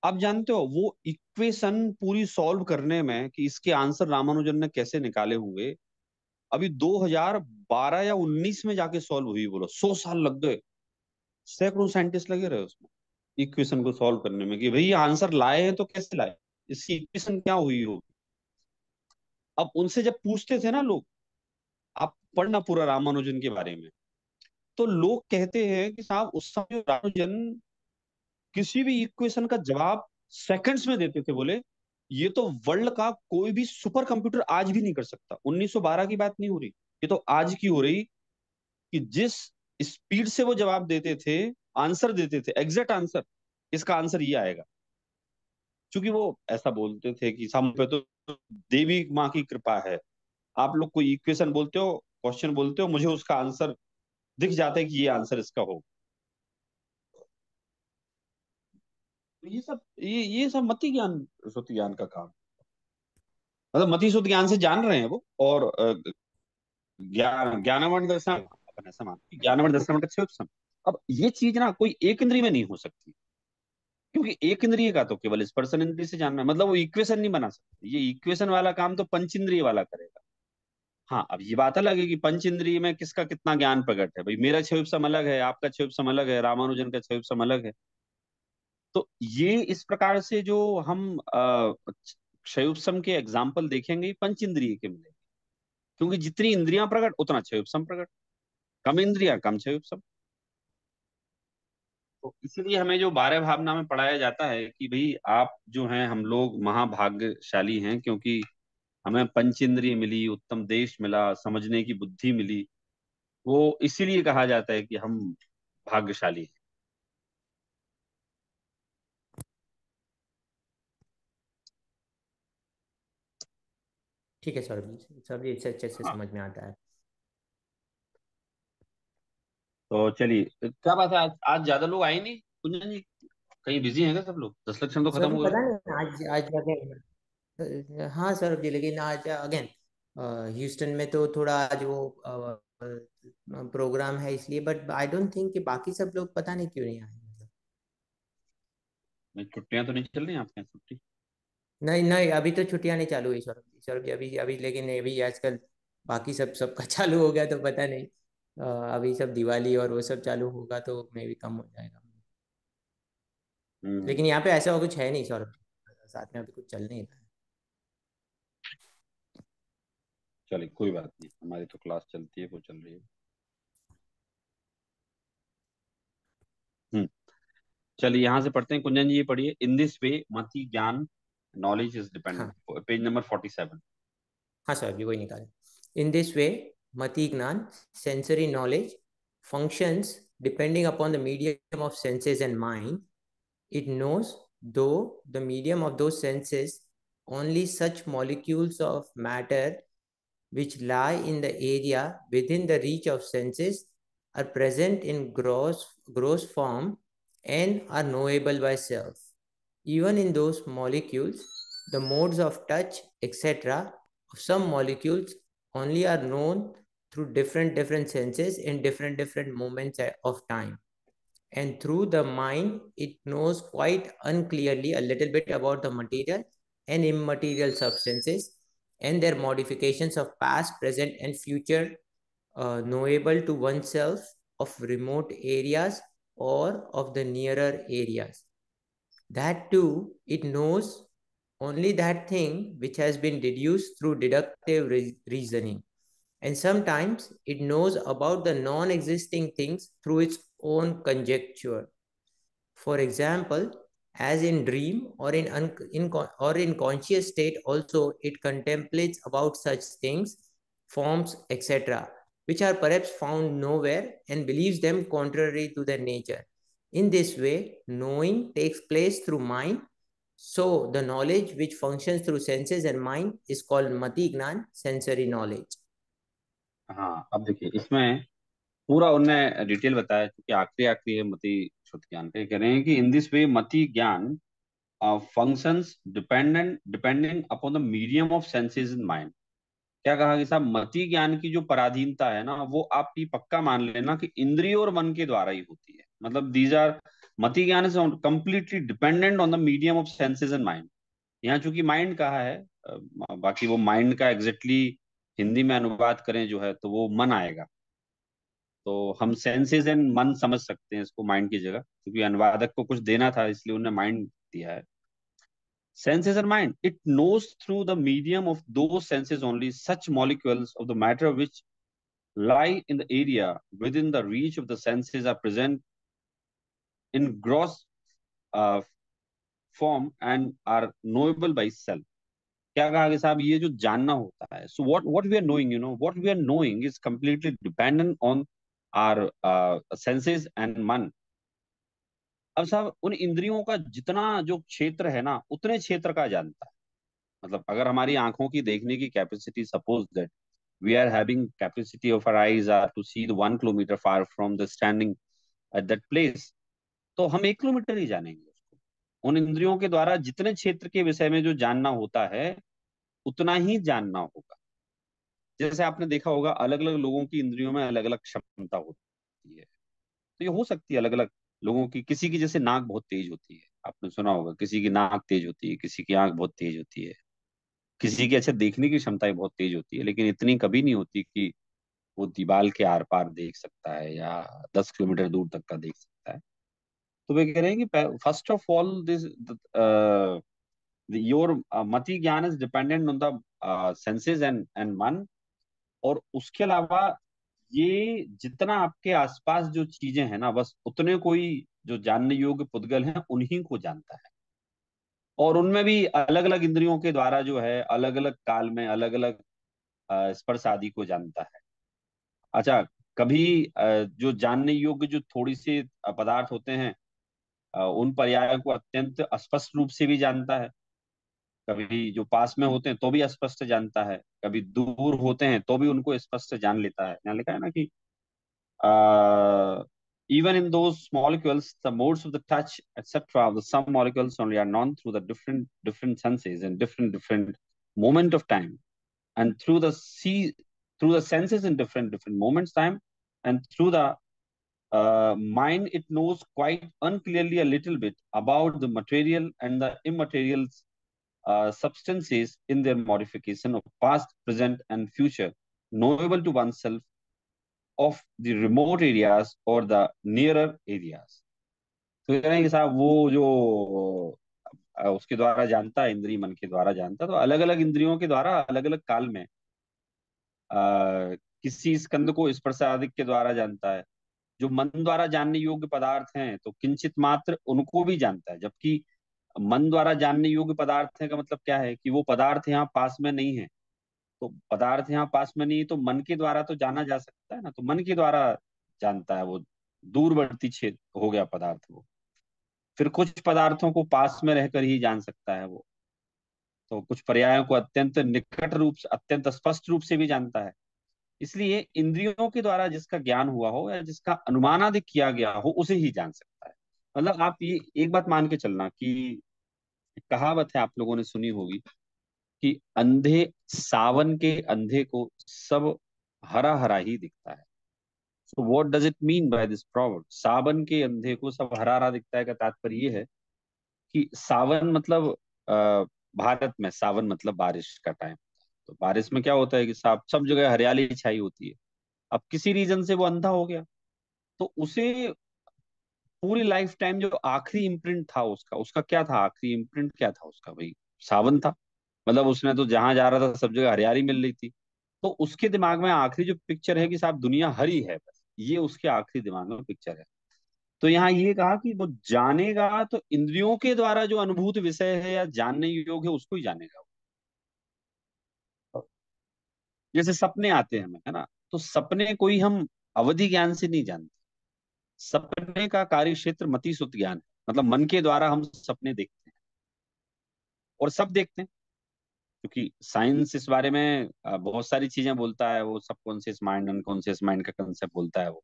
Speaker 1: आप जानते हो वो इक्वेशन पूरी सॉल्व करने में कि इसके आंसर रामानुजन ने कैसे निकाले होंगे, अभी 2012 या 19 में जाके सॉल्व हुई, बोलो 100 साल लग गए। सैकड़ों साइंटिस्ट लगे रहे उसमें इक्वेशन को सॉल्व करने में कि भाई ये आंसर लाए हैं तो कैसे लाए, इसकी इक्वेशन क्या हुई होगी। अब उनसे जब पूछते थे ना लोग, आप पढ़ना पूरा रामानुजन के बारे में, तो लोग कहते हैं कि साहब उस समय रामानुजन किसी भी इक्वेशन का जवाब सेकंड्स में देते थे। बोले ये तो वर्ल्ड का कोई भी सुपर कंप्यूटर आज भी नहीं कर सकता। 1912 की बात नहीं हो रही, ये तो आज की हो रही, कि जिस स्पीड से वो जवाब देते थे, आंसर देते थे, एग्जैक्ट आंसर, इसका आंसर ये आएगा। क्योंकि वो ऐसा बोलते थे कि हम पे तो देवी माँ की कृपा है, आप लोग कोई इक्वेशन बोलते हो, क्वेश्चन बोलते हो, मुझे उसका आंसर दिख जाता है कि ये आंसर इसका हो। तो ये सब मति ज्ञान श्रुति ज्ञान का काम, मतलब मति शुद्ध ज्ञान से जान रहे हैं वो। और ज्ञानवर्ण दर्शन, अपन ऐसा मानते हैं ज्ञानवर्ण दर्शन का उपसम। अब ये चीज ना कोई एक इंद्रिय में नहीं हो सकती, क्योंकि एक इंद्रिय का तो केवल स्पर्शन इंद्रिय से जानना है, मतलब वो इक्वेशन नहीं बना सकते। ये इक्वेशन वाला काम तो पंच इंद्रिय वाला करेगा। हाँ, अब ये बात अलग है कि पंच इंद्रिय में किसका कितना ज्ञान प्रकट है। भाई मेरा क्षयोपसम अलग है, आपका क्षयोपसम अलग है, रामानुजन का क्षयोपसम अलग है। तो ये इस प्रकार से जो हम क्षयोपसम के एग्जाम्पल देखेंगे ये पंच इंद्रिय के मिलेंगे, क्योंकि जितनी इंद्रियां प्रकट उतना क्षयोपसम प्रकट, कम इंद्रियां कम क्षयोपसम। तो इसीलिए हमें जो 12 भावना में पढ़ाया जाता है कि भाई आप जो हैं, हम लोग महाभाग्यशाली हैं, क्योंकि हमें पंच इंद्रिय मिली, उत्तम देश मिला, समझने की बुद्धि मिली। वो इसीलिए कहा जाता है कि हम भाग्यशाली हैं।
Speaker 2: ठीक है सौरभ जी, सौरभ जी अच्छे अच्छे से
Speaker 1: हाँ,
Speaker 2: समझ में आता है।
Speaker 1: तो चलिए, क्या बात है, आज ज्यादा लोग आए नहीं कुंजन जी? कहीं बिजी हैं क्या सब लोग? 10 लक्षण तो खत्म
Speaker 2: सौरभ जी
Speaker 1: हो गए।
Speaker 2: पता नहीं आज आज अगेन, हाँ सौरभ जी, लेकिन आज अगेन ह्यूस्टन में तो थोड़ा आज वो प्रोग्राम है इसलिए, बट आई डोंट थिंक कि बाकी सब लोग पता नहीं क्यों नहीं आए मतलब।
Speaker 1: नहीं, छुट्टियां तो नहीं चल रही आपके यहाँ? छुट्टी?
Speaker 2: नहीं नहीं, अभी तो छुट्टियां नहीं चालू हुई सौरभ जी, सौरभ जी अभी अभी, लेकिन अभी आजकल बाकी सब सबका चालू हो गया तो पता नहीं। अभी सब दिवाली और वो सब चालू होगा तो मे भी कम हो जाएगा।
Speaker 1: हम्म।
Speaker 2: लेकिन यहाँ पे ऐसा कुछ है नहीं सौरभ जी, साथ में अभी कुछ चल नहीं रहा है।
Speaker 1: चलिए कोई बात नहीं, हमारी तो क्लास चलती है, वो चल रही है। हम्म। चलिए यहाँ से पढ़ते हैं, कुंजन जी ये पढ़िए, इन दिस वे मति ज्ञान नॉलेज इज डिपेंडेंट,
Speaker 2: हाँ
Speaker 1: पेज नंबर 47।
Speaker 2: हाँ सर जी, वही निकाले। इन दिस वे मति ज्ञान sensory knowledge functions depending upon the medium of senses and mind. It knows, though the medium of those senses, only such molecules of matter which lie in the area within the reach of senses are present in gross form and are knowable by self. Even in those molecules, the modes of touch, etc., of some molecules only are known through different senses in different moments of time. and through the mind it knows quite unclearly a little bit about the material and immaterial substances and their modifications of past, present, and future, knowable to oneself of remote areas or of the nearer areas. That too, it knows only that thing which has been deduced through deductive reasoning. And sometimes it knows about the non existing things through its own conjecture. For example, as in dream or in conscious state, also it contemplates about such things, forms, etc., which are perhaps found nowhere and believes them contrary to their nature. In this way, knowing takes place through mind. So, the knowledge which functions through senses and mind is called mati gnan, sensory knowledge.
Speaker 1: हाँ, अब देखिए इसमें पूरा उनने detail बताया, क्योंकि आखिरी आखिरी है मति श्रुत ज्ञान पे, कह रहे हैं कि इन दिस वे मति ज्ञान functions depending upon the medium of senses in mind. क्या कहा कि साहब मति ज्ञान की जो पराधीनता है ना, वो आप ये पक्का मान लेना कि इंद्रियों और मन के द्वारा ही होती है। मतलब दीज आर मति ज्ञान is completely dependent on the medium of senses and mind. यहाँ चूंकि माइंड कहा है, बाकी वो माइंड का एग्जैक्टली हिंदी में अनुवाद करें जो है तो वो मन आएगा। तो हम सेंसेस एंड मन समझ सकते हैं इसको माइंड की जगह, क्योंकि अनुवादक को कुछ देना था इसलिए उन्होंने माइंड दिया है। Senses and mind. It knows through the medium of those senses only such molecules of the matter which lie in the area within the reach of the senses are present in gross uh, form and are knowable by self. क्या कहा कि साहब ये जो जानना होता है, so what we are knowing, what we are knowing is completely dependent on our senses and मन। अब साहब उन इंद्रियों का जितना जो क्षेत्र है ना, उतने क्षेत्र का जानता है। मतलब अगर हमारी आंखों की देखने की capacity, suppose that we are having capacity of our eyes are to see the 1 kilometer far from the standing at that place, तो हम 1 किलोमीटर ही जानेंगे उसको। उन इंद्रियों के द्वारा जितने क्षेत्र के विषय में जो जानना होता है उतना ही जानना होगा। जैसे आपने देखा होगा अलग अलग लोगों की इंद्रियों में अलग अलग क्षमता होती है, तो ये हो सकती है अलग अलग लोगों की। किसी की जैसे नाक बहुत तेज होती है, आपने सुना होगा, किसी की नाक तेज होती है, किसी की आंख बहुत तेज होती है, किसी की अच्छा देखने की क्षमताएं बहुत तेज होती है, लेकिन इतनी कभी नहीं होती कि वो दीवार के आर पार देख सकता है या 10 किलोमीटर दूर तक का देख सकता है। तो वे कह रहे हैं कि first of all this your मति ज्ञान is dependent on the senses and मन। और उसके अलावा ये जितना आपके आसपास जो चीजें हैं ना, बस उतने कोई जो जानने योग्य पुद्गल हैं उन्हीं को जानता है। और उनमें भी अलग अलग इंद्रियों के द्वारा जो है अलग अलग काल में अलग अलग स्पर्श आदि को जानता है। अच्छा, कभी जो जानने योग्य जो थोड़ी सी पदार्थ होते हैं, उन पर्यायों को अत्यंत स्पष्ट रूप से भी जानता है। कभी जो पास में होते हैं तो भी स्पष्ट जानता है, कभी दूर होते हैं तो भी उनको स्पष्ट जान लेता है। यहाँ लिखा है ना कि even in those molecules, the modes of the touch, etc., the some molecules only are known through the different senses and different moment of time, and through the senses in different moments time, and through the mind it knows quite unclearly a little bit about the material and the immaterial substances in their modification of past, present, and future, knowable to oneself of the remote areas or the nearer areas। तो कह रहे हैं कि साहब वो जो उसके द्वारा जानता है, इंद्रिय मन के द्वारा जानता है, तो अलग अलग इंद्रियों के द्वारा अलग अलग काल में किसी स्कंद को स्पर्श आदि के द्वारा जानता है। जो मन द्वारा जानने योग्य पदार्थ हैं तो किंचित मात्र उनको भी जानता है, जबकि मन द्वारा जानने योग्य पदार्थ है का मतलब क्या है कि वो पदार्थ यहाँ पास में नहीं है। तो पदार्थ यहाँ पास में नहीं है तो मन के द्वारा तो जाना जा सकता है ना, तो मन के द्वारा जानता है वो। दूरवर्ती क्षेत्र हो गया पदार्थ वो। फिर कुछ पदार्थों को पास में रहकर ही जान सकता है वो। तो कुछ पर्यायों को अत्यंत निकट रूप से, अत्यंत स्पष्ट रूप से भी जानता है। इसलिए इंद्रियों के द्वारा जिसका ज्ञान हुआ हो या जिसका अनुमान आदि किया गया हो उसे ही जान सकता है। मतलब आप ये एक बात मान के चलना कि कहावत है, आप लोगों ने सुनी होगी कि अंधे सावन के अंधे को सब हरा हरा ही दिखता है। So what does it mean by this proverb? सावन के अंधे को सब हरा हरा दिखता है का तात्पर्य ये है कि सावन मतलब भारत में सावन मतलब बारिश का टाइम। तो बारिश में क्या होता है कि साहब सब जगह हरियाली छाई होती है। अब किसी रीजन से वो अंधा हो गया, तो उसे पूरी लाइफ टाइम जो आखिरी इम्प्रिंट था उसका उसका क्या था, आखिरी इम्प्रिंट क्या था उसका, भाई सावन था। मतलब उसने तो जहां जा रहा था सब जगह हरियाली मिल रही थी। तो उसके दिमाग में आखिरी जो पिक्चर है कि साहब दुनिया हरी है, बस ये उसके आखिरी दिमाग में पिक्चर है। तो यहाँ ये कहा कि वो जानेगा तो इंद्रियों के द्वारा जो अनुभूत विषय है या जानने योग्य है उसको ही जानेगा। जैसे सपने आते हैं हमें, है ना, तो सपने कोई हम अवधि ज्ञान से नहीं जानते। सपने का कार्य क्षेत्र मति सुत ज्ञान है, मतलब मन के द्वारा हम सपने देखते हैं और सब देखते हैं। क्योंकि साइंस इस बारे में बहुत सारी चीजें बोलता है, वो सबकॉन्शियस माइंड अनकॉन्शियस माइंड का कंसेप्ट बोलता है वो,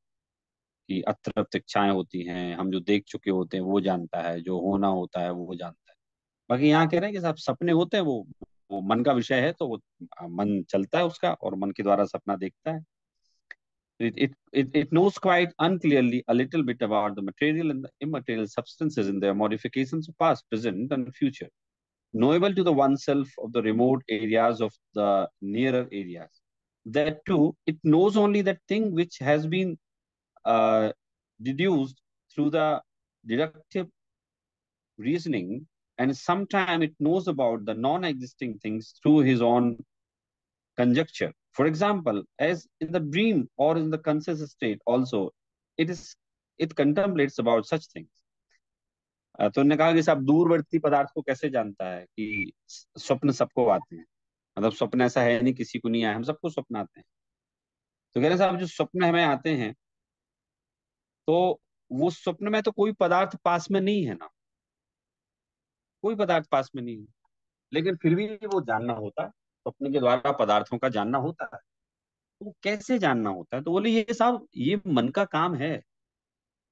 Speaker 1: कि अतृप्त इच्छाएं होती हैं, हम जो देख चुके होते हैं वो जानता है, जो होना होता है वो जानता है। बाकी यहाँ कह रहे हैं कि साहब सपने होते हैं, वो मन का विषय है, तो वो मन चलता है उसका और मन के द्वारा सपना देखता है। It knows quite unclearly a little bit about the material and the immaterial substances in their modifications of past, present, and future, knowable to the oneself of the remote areas of the nearer areas. That too, it knows only that thing which has been uh, deduced through the deductive reasoning, and sometimes it knows about the non-existing things through his own conjecture. For example, as in the dream or in the conscious state, also it is it contemplates about such things. तो उन्होंने कहा कि साहब दूरवर्ती पदार्थ को कैसे जानता है कि स्वप्न सबको आते हैं। मतलब स्वप्न ऐसा है नहीं किसी को नहीं आया, हम सबको स्वप्न आते हैं। तो कह रहे साहब जो स्वप्न हमें आते हैं, तो वो स्वप्न में तो कोई पदार्थ पास में नहीं है ना, कोई पदार्थ पास में नहीं है, लेकिन फिर भी वो जानना होता है, स्वप्न के द्वारा पदार्थों का जानना होता है। तो कैसे जानना होता है, तो बोले ये साहब ये मन का काम है।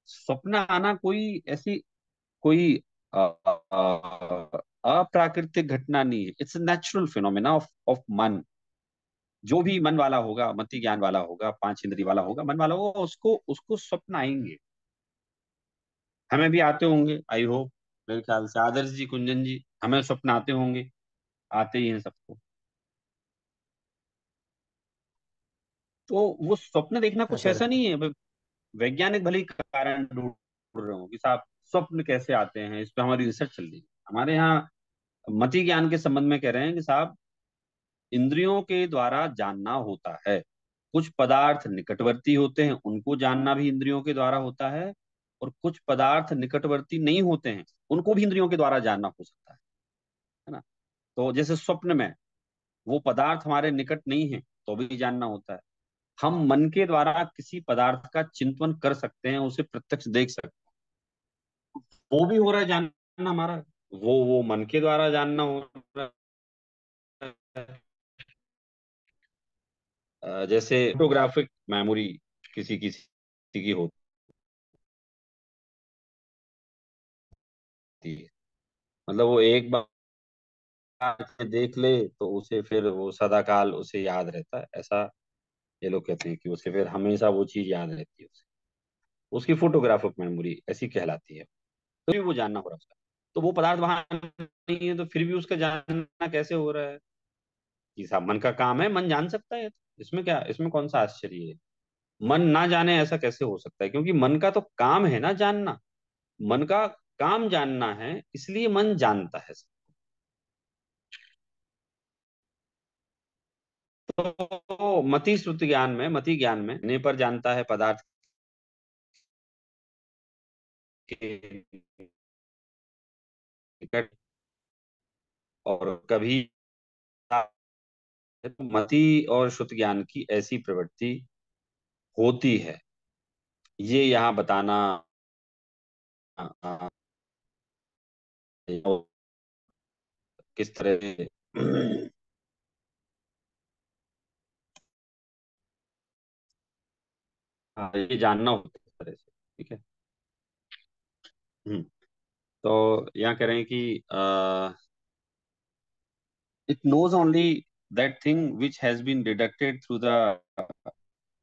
Speaker 1: स्वप्न आना कोई ऐसी कोई अप्राकृतिक घटना नहीं है, it's natural phenomena of of मन। जो भी मन वाला होगा, मति ज्ञान वाला होगा, पांच इंद्रिय वाला होगा, मन वाला होगा, उसको उसको स्वप्न आएंगे। हमें भी आते होंगे, आई होप, मेरे ख्याल से आदर्श जी, कुंजन जी, हमें स्वप्न आते होंगे, आते ही हैं सबको। तो वो स्वप्न देखना
Speaker 2: हाँ
Speaker 1: कुछ
Speaker 2: सर।
Speaker 1: ऐसा नहीं है वैज्ञानिक भले ही कारण ढूंढ रहे हो कि साहब स्वप्न कैसे आते हैं, इस पे हमारी रिसर्च चल रही है। हमारे यहाँ मति ज्ञान के संबंध में कह रहे हैं कि साहब इंद्रियों के द्वारा जानना होता है। कुछ पदार्थ निकटवर्ती होते हैं, उनको जानना भी इंद्रियों के द्वारा होता है, और कुछ पदार्थ निकटवर्ती नहीं होते हैं, उनको भी इंद्रियों के द्वारा जानना हो सकता है ना। तो जैसे स्वप्न में वो पदार्थ हमारे निकट नहीं है तो भी जानना होता है। हम मन के द्वारा किसी पदार्थ का चिंतन कर सकते हैं, उसे प्रत्यक्ष देख सकते हैं, वो भी हो रहा है जानना हमारा। वो मन के द्वारा जानना हो रहा है। जैसे फोटोग्राफिक मेमोरी किसी किसी की होती है, मतलब वो एक बार देख ले तो उसे फिर वो सदा काल उसे याद रहता है, ऐसा ये लोग कहते हैं कि उसे फिर हमेशा वो चीज याद रहती है उसे। उसकी फोटोग्राफिक मेमोरी ऐसी कहलाती है। तो भी वो जानना हो रहा है उसका, तो वो पदार्थ वहां नहीं है तो फिर भी उसका जानना कैसे हो रहा है कि साहब मन का काम है, मन जान सकता है। इसमें क्या, इसमें कौन सा आश्चर्य है। मन ना जाने ऐसा कैसे हो सकता है, क्योंकि मन का तो काम है ना जानना। मन का काम जानना है, इसलिए मन जानता है। तो मति श्रुति ज्ञान में, मति ज्ञान में ने पर जानता है पदार्थ के निकट, और कभी तो मति और श्रुति ज्ञान की ऐसी प्रवृत्ति होती है, ये यहाँ बताना आ, किस तरह से हाँ, ये जानना होता है इस तरह से। ठीक है। हम्म। तो यहाँ कह रहे हैं कि it knows only that thing which has been deducted through the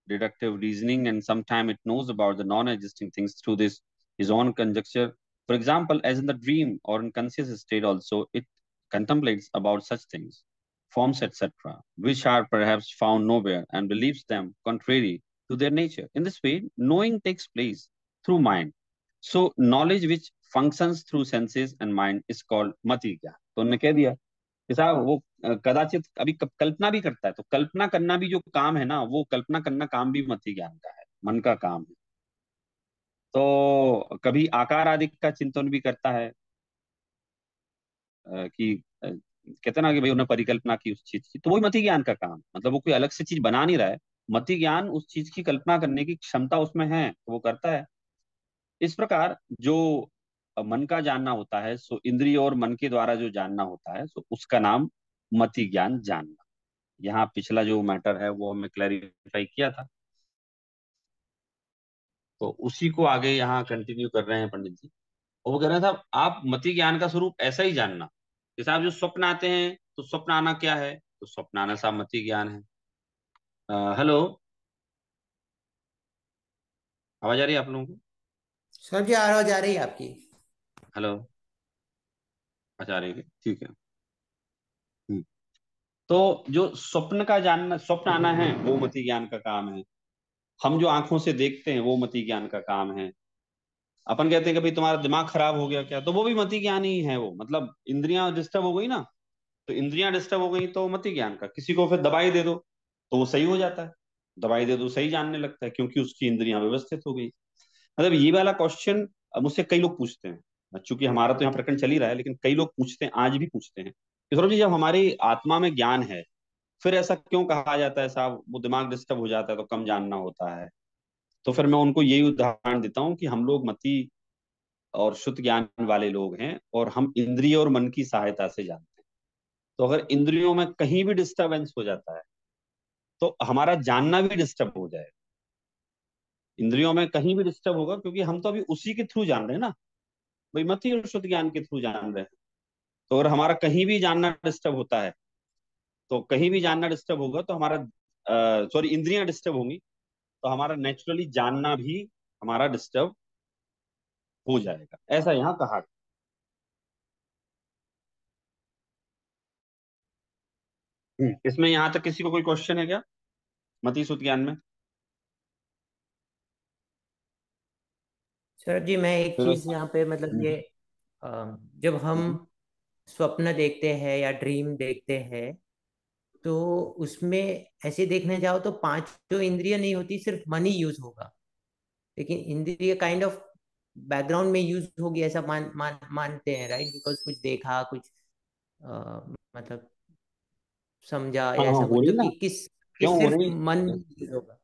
Speaker 1: deductive reasoning, and sometimes it knows about the non-existing things through this his own conjecture. For example, as in the dream or in conscious state also, it contemplates about such things, forms, etc., which are perhaps found nowhere, and believes them contrary to their nature. In this way, knowing takes place through mind. So knowledge which functions through senses and mind is called mati ज्ञान. तो उन्होंने कह दिया कि साहब वो कदाचित अभी कल्पना भी करता है, तो कल्पना करना भी जो काम है ना, वो कल्पना करना काम भी मति ज्ञान का है, मन का काम है. तो कभी आकार आदि का चिंतन भी करता है, कि कहते हैं ना कि भाई उन्होंने परिकल्पना की उस चीज की, तो वही मति ज्ञान का काम, मतलब वो कोई अलग से चीज बना नहीं रहा है. मति ज्ञान उस चीज की कल्पना करने की क्षमता उसमें है, तो वो करता है. इस प्रकार जो मन का जानना होता है, सो इंद्रिय और मन के द्वारा जो जानना होता है, सो उसका नाम मति ज्ञान जानना. यहाँ पिछला जो मैटर है वो हमें क्लैरिफाई किया था, तो उसी को आगे यहाँ कंटिन्यू कर रहे हैं पंडित जी. और वो कह रहे हैं साहब आप मति ज्ञान का स्वरूप ऐसा ही जानना. जैसे आप जो स्वप्न आते हैं, तो स्वप्न आना क्या है, तो स्वप्न आना साहब मति ज्ञान है. हेलो, आवाज आ रही है आप लोगों को?
Speaker 2: सर जी आवाज आ रही है आपकी.
Speaker 1: हेलो, अच्छा आ रही है, ठीक है. हम्म. तो जो स्वप्न का जानना, स्वप्न आना है, वो मति ज्ञान का काम है. हम जो आंखों से देखते हैं वो मति ज्ञान का काम है. अपन कहते हैं कि भाई तुम्हारा दिमाग खराब हो गया क्या, तो वो भी मति ज्ञान ही है. वो मतलब इंद्रियां डिस्टर्ब हो गई ना, तो इंद्रियां डिस्टर्ब हो गई तो मति ज्ञान का. किसी को फिर दवाई दे दो तो वो सही हो जाता है, दवाई दे दो सही जानने लगता है, क्योंकि उसकी इंद्रियां व्यवस्थित हो गई. मतलब ये वाला क्वेश्चन मुझसे कई लोग पूछते हैं, चूंकि हमारा तो यहाँ प्रकरण चल ही रहा है, लेकिन कई लोग पूछते हैं, आज भी पूछते हैं कि सौरभ जी जब हमारी आत्मा में ज्ञान है, फिर ऐसा क्यों कहा जाता है साहब वो दिमाग डिस्टर्ब हो जाता है तो कम जानना होता है. तो फिर मैं उनको यही उदाहरण देता हूँ कि हम लोग मति और शुद्ध ज्ञान वाले लोग हैं, और हम इंद्रिय और मन की सहायता से जानते हैं. तो अगर इंद्रियों में कहीं भी डिस्टरबेंस हो जाता है, तो हमारा जानना भी डिस्टर्ब हो जाए. इंद्रियों में कहीं भी डिस्टर्ब होगा, क्योंकि हम तो अभी उसी के थ्रू जान रहे हैं ना, भाई मति और शुद्ध ज्ञान के थ्रू जान रहे हैं. तो अगर हमारा कहीं भी जानना डिस्टर्ब होता है, तो कहीं भी जानना डिस्टर्ब होगा तो हमारा, सॉरी, इंद्रियां डिस्टर्ब होंगी, तो हमारा नेचुरली जानना भी हमारा डिस्टर्ब हो जाएगा, ऐसा यहाँ कहा. इसमें यहाँ तक किसी को कोई क्वेश्चन है क्या, मति शुद्ध ज्ञान में?
Speaker 2: सर जी मैं एक चीज
Speaker 1: व्यवस्था.
Speaker 2: यहाँ पे मतलब ये, अ, जब हम
Speaker 1: हम्म.
Speaker 2: स्वप्न देखते हैं या ड्रीम देखते हैं, तो उसमें ऐसे देखने जाओ तो पांच जो इंद्रिय नहीं होती, सिर्फ मन ही यूज होगा. लेकिन इंद्रिय काइंड ऑफ बैकग्राउंड में यूज होगी, ऐसा मानते हैं, राइट? बिकॉज कुछ देखा, कुछ मतलब समझा
Speaker 1: हाँ
Speaker 2: या
Speaker 1: हाँ,
Speaker 2: ऐसा
Speaker 1: हो
Speaker 2: कुछ,
Speaker 1: रही
Speaker 2: तो
Speaker 1: ना,
Speaker 2: किस
Speaker 1: क्यों हो
Speaker 2: सिर्फ
Speaker 1: रही?
Speaker 2: मन यूज होगा.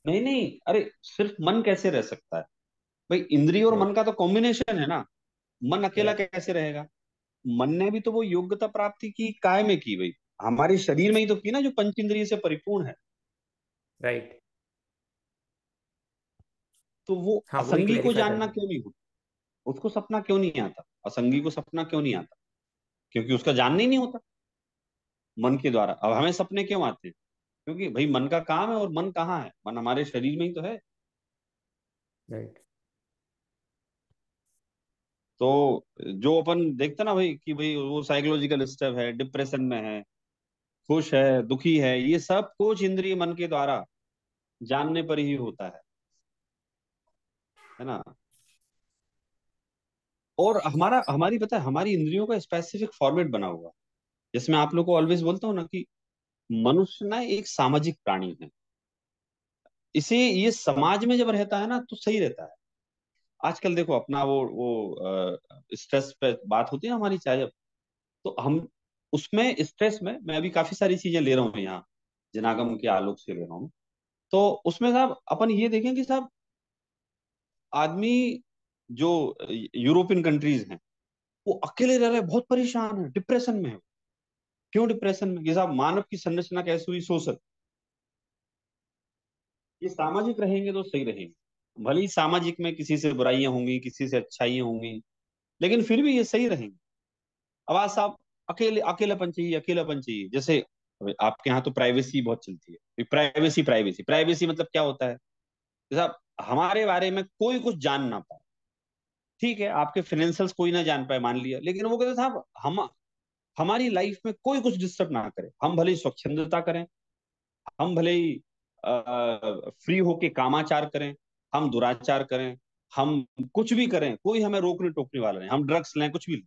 Speaker 1: नहीं नहीं, अरे सिर्फ मन कैसे रह सकता है भाई, इंद्रिय और मन
Speaker 2: राइट.
Speaker 1: का तो कॉम्बिनेशन है ना. मन अकेला
Speaker 2: राइट.
Speaker 1: कैसे रहेगा? मन ने भी तो वो योग्यता प्राप्ति की, काय में की भाई, हमारे शरीर में ही तो की ना, जो पंच इंद्रिय से परिपूर्ण है.
Speaker 2: राइट.
Speaker 1: तो वो
Speaker 2: हाँ वही
Speaker 1: असंगी को
Speaker 2: क्लेरिफाई
Speaker 1: जानना
Speaker 2: करना.
Speaker 1: क्यों नहीं होता, उसको सपना क्यों नहीं आता, असंगी को सपना क्यों नहीं आता? क्योंकि उसका जानना ही नहीं होता मन के द्वारा. अब हमें सपने क्यों आते हैं? क्योंकि भाई मन का काम है, और मन कहाँ है, मन हमारे शरीर में ही तो है.
Speaker 2: राइट.
Speaker 1: तो जो अपन देखते ना भाई कि भाई वो साइकोलॉजिकल स्टेप है, डिप्रेशन में है, खुश है, दुखी है, ये सब कुछ इंद्रिय मन के द्वारा जानने पर ही होता है ना. और हमारा, हमारी पता है, हमारी इंद्रियों का स्पेसिफिक फॉर्मेट बना हुआ है, जिसमें आप लोग को ऑलवेज बोलता हूँ ना कि मनुष्य ना एक सामाजिक प्राणी है. इसे, ये समाज में जब रहता है ना तो सही रहता है. आजकल देखो अपना वो स्ट्रेस पे बात होती है ना हमारी, चाहे, तो हम उसमें स्ट्रेस में मैं अभी काफी सारी चीजें ले रहा हूँ यहाँ, जनागम के आलोक से ले रहा हूँ. तो उसमें साहब अपन ये देखें कि साहब आदमी जो यूरोपियन कंट्रीज हैं, वो अकेले रह रहे, बहुत परेशान है, डिप्रेशन में है. क्यों डिप्रेशन में? ये साहब मानव की संरचना कैसे हुई, सोशल. ये सामाजिक रहेंगे तो सही रहेंगे, भले ही सामाजिक में किसी से बुराइयां होंगी, किसी से अच्छाइयां होंगी, लेकिन फिर भी ये सही रहेंगे. अब आज साहब अकेले, अकेलापन चाहिए, अकेलापन चाहिए. जैसे आपके यहाँ तो प्राइवेसी बहुत चलती है, प्राइवेसी प्राइवेसी प्राइवेसी मतलब क्या होता है साहब? हमारे बारे में कोई कुछ जान ना पाए, ठीक है, आपके फाइनेंशियल्स कोई ना जान पाए मान लिया, लेकिन वो कहते साहब हम हमारी लाइफ में कोई कुछ डिस्टर्ब ना करे, हम भले ही स्वच्छंदता करें, हम भले ही फ्री होके कामाचार करें, हम दुराचार करें, हम कुछ भी करें, कोई हमें रोकने टोकने वाला नहीं, हम ड्रग्स लें, कुछ भी लें,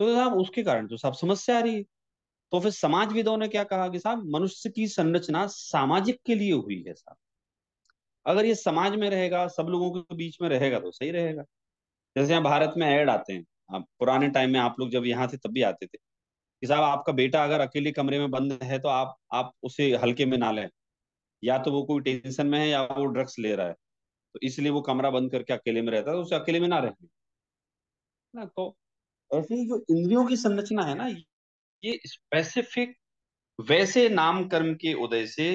Speaker 1: तो साहब उसके कारण तो साहब समस्या आ रही है। तो फिर समाजविदों ने क्या कहा कि साहब मनुष्य की संरचना सामाजिक के लिए हुई है साहब, अगर ये समाज में रहेगा, सब लोगों के बीच में रहेगा तो सही रहेगा। जैसे यहाँ भारत में ऐड आते हैं, आप पुराने टाइम में आप लोग जब यहाँ थे तब भी आते थे कि साहब आपका बेटा अगर अकेले कमरे में बंद है तो आप उसे हल्के में ना लें, या तो वो कोई टेंशन में है या वो ड्रग्स ले रहा है, तो इसलिए वो कमरा बंद करके अकेले में रहता है, तो उसे अकेले में ना रहने ना। तो ऐसे ही जो इंद्रियों की संरचना है ना, ये स्पेसिफिक वैसे नामकरण के उदय से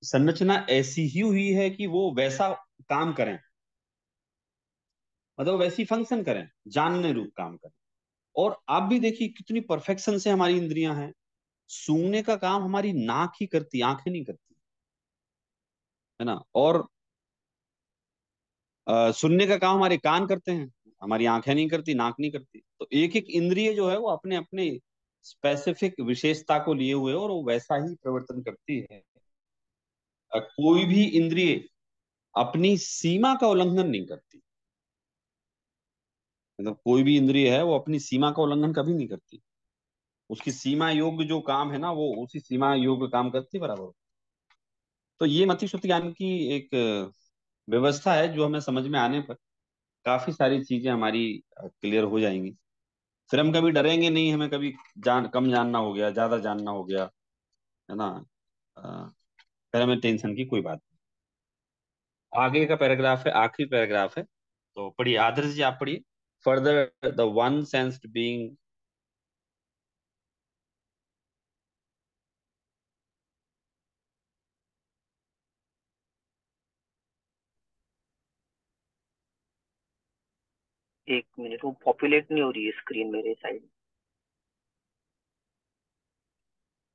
Speaker 1: संरचना ऐसी ही हुई है कि वो वैसा काम करें, मतलब वैसी फंक्शन करें, जानने रूप काम करें। और आप भी देखिए कितनी परफेक्शन से हमारी इंद्रियां हैं। सूंघने का काम हमारी नाक ही करती, आंखें नहीं करती, है ना। और सुनने का काम हमारे कान करते हैं, हमारी आंखें नहीं करती, नाक नहीं करती। तो एक एक इंद्रिय जो है वो अपने अपने स्पेसिफिक विशेषता को लिए हुए है और वो वैसा ही प्रवर्तन करती है। कोई भी इंद्रिय अपनी सीमा का उल्लंघन नहीं करती, मतलब कोई भी इंद्रिय है वो अपनी सीमा का उल्लंघन कभी नहीं करती, उसकी सीमा योग्य जो काम है ना वो उसी सीमा योग्य काम करती है बराबर। तो ये मति श्रुति ज्ञान की एक व्यवस्था है जो हमें समझ में आने पर काफी सारी चीजें हमारी क्लियर हो जाएंगी। फिर हम कभी डरेंगे नहीं, हमें कभी कम जानना हो गया, ज्यादा जानना हो गया, है ना। अ, फिर हमें टेंशन की कोई बात नहीं। आगे का पैराग्राफ है, आखिरी पैराग्राफ है, तो पढ़िए आदर्श जी, आप पढ़िए। Further the one sensed being.
Speaker 4: एक मिनट, वो पॉपुलेट नहीं हो रही है स्क्रीन मेरे साइड।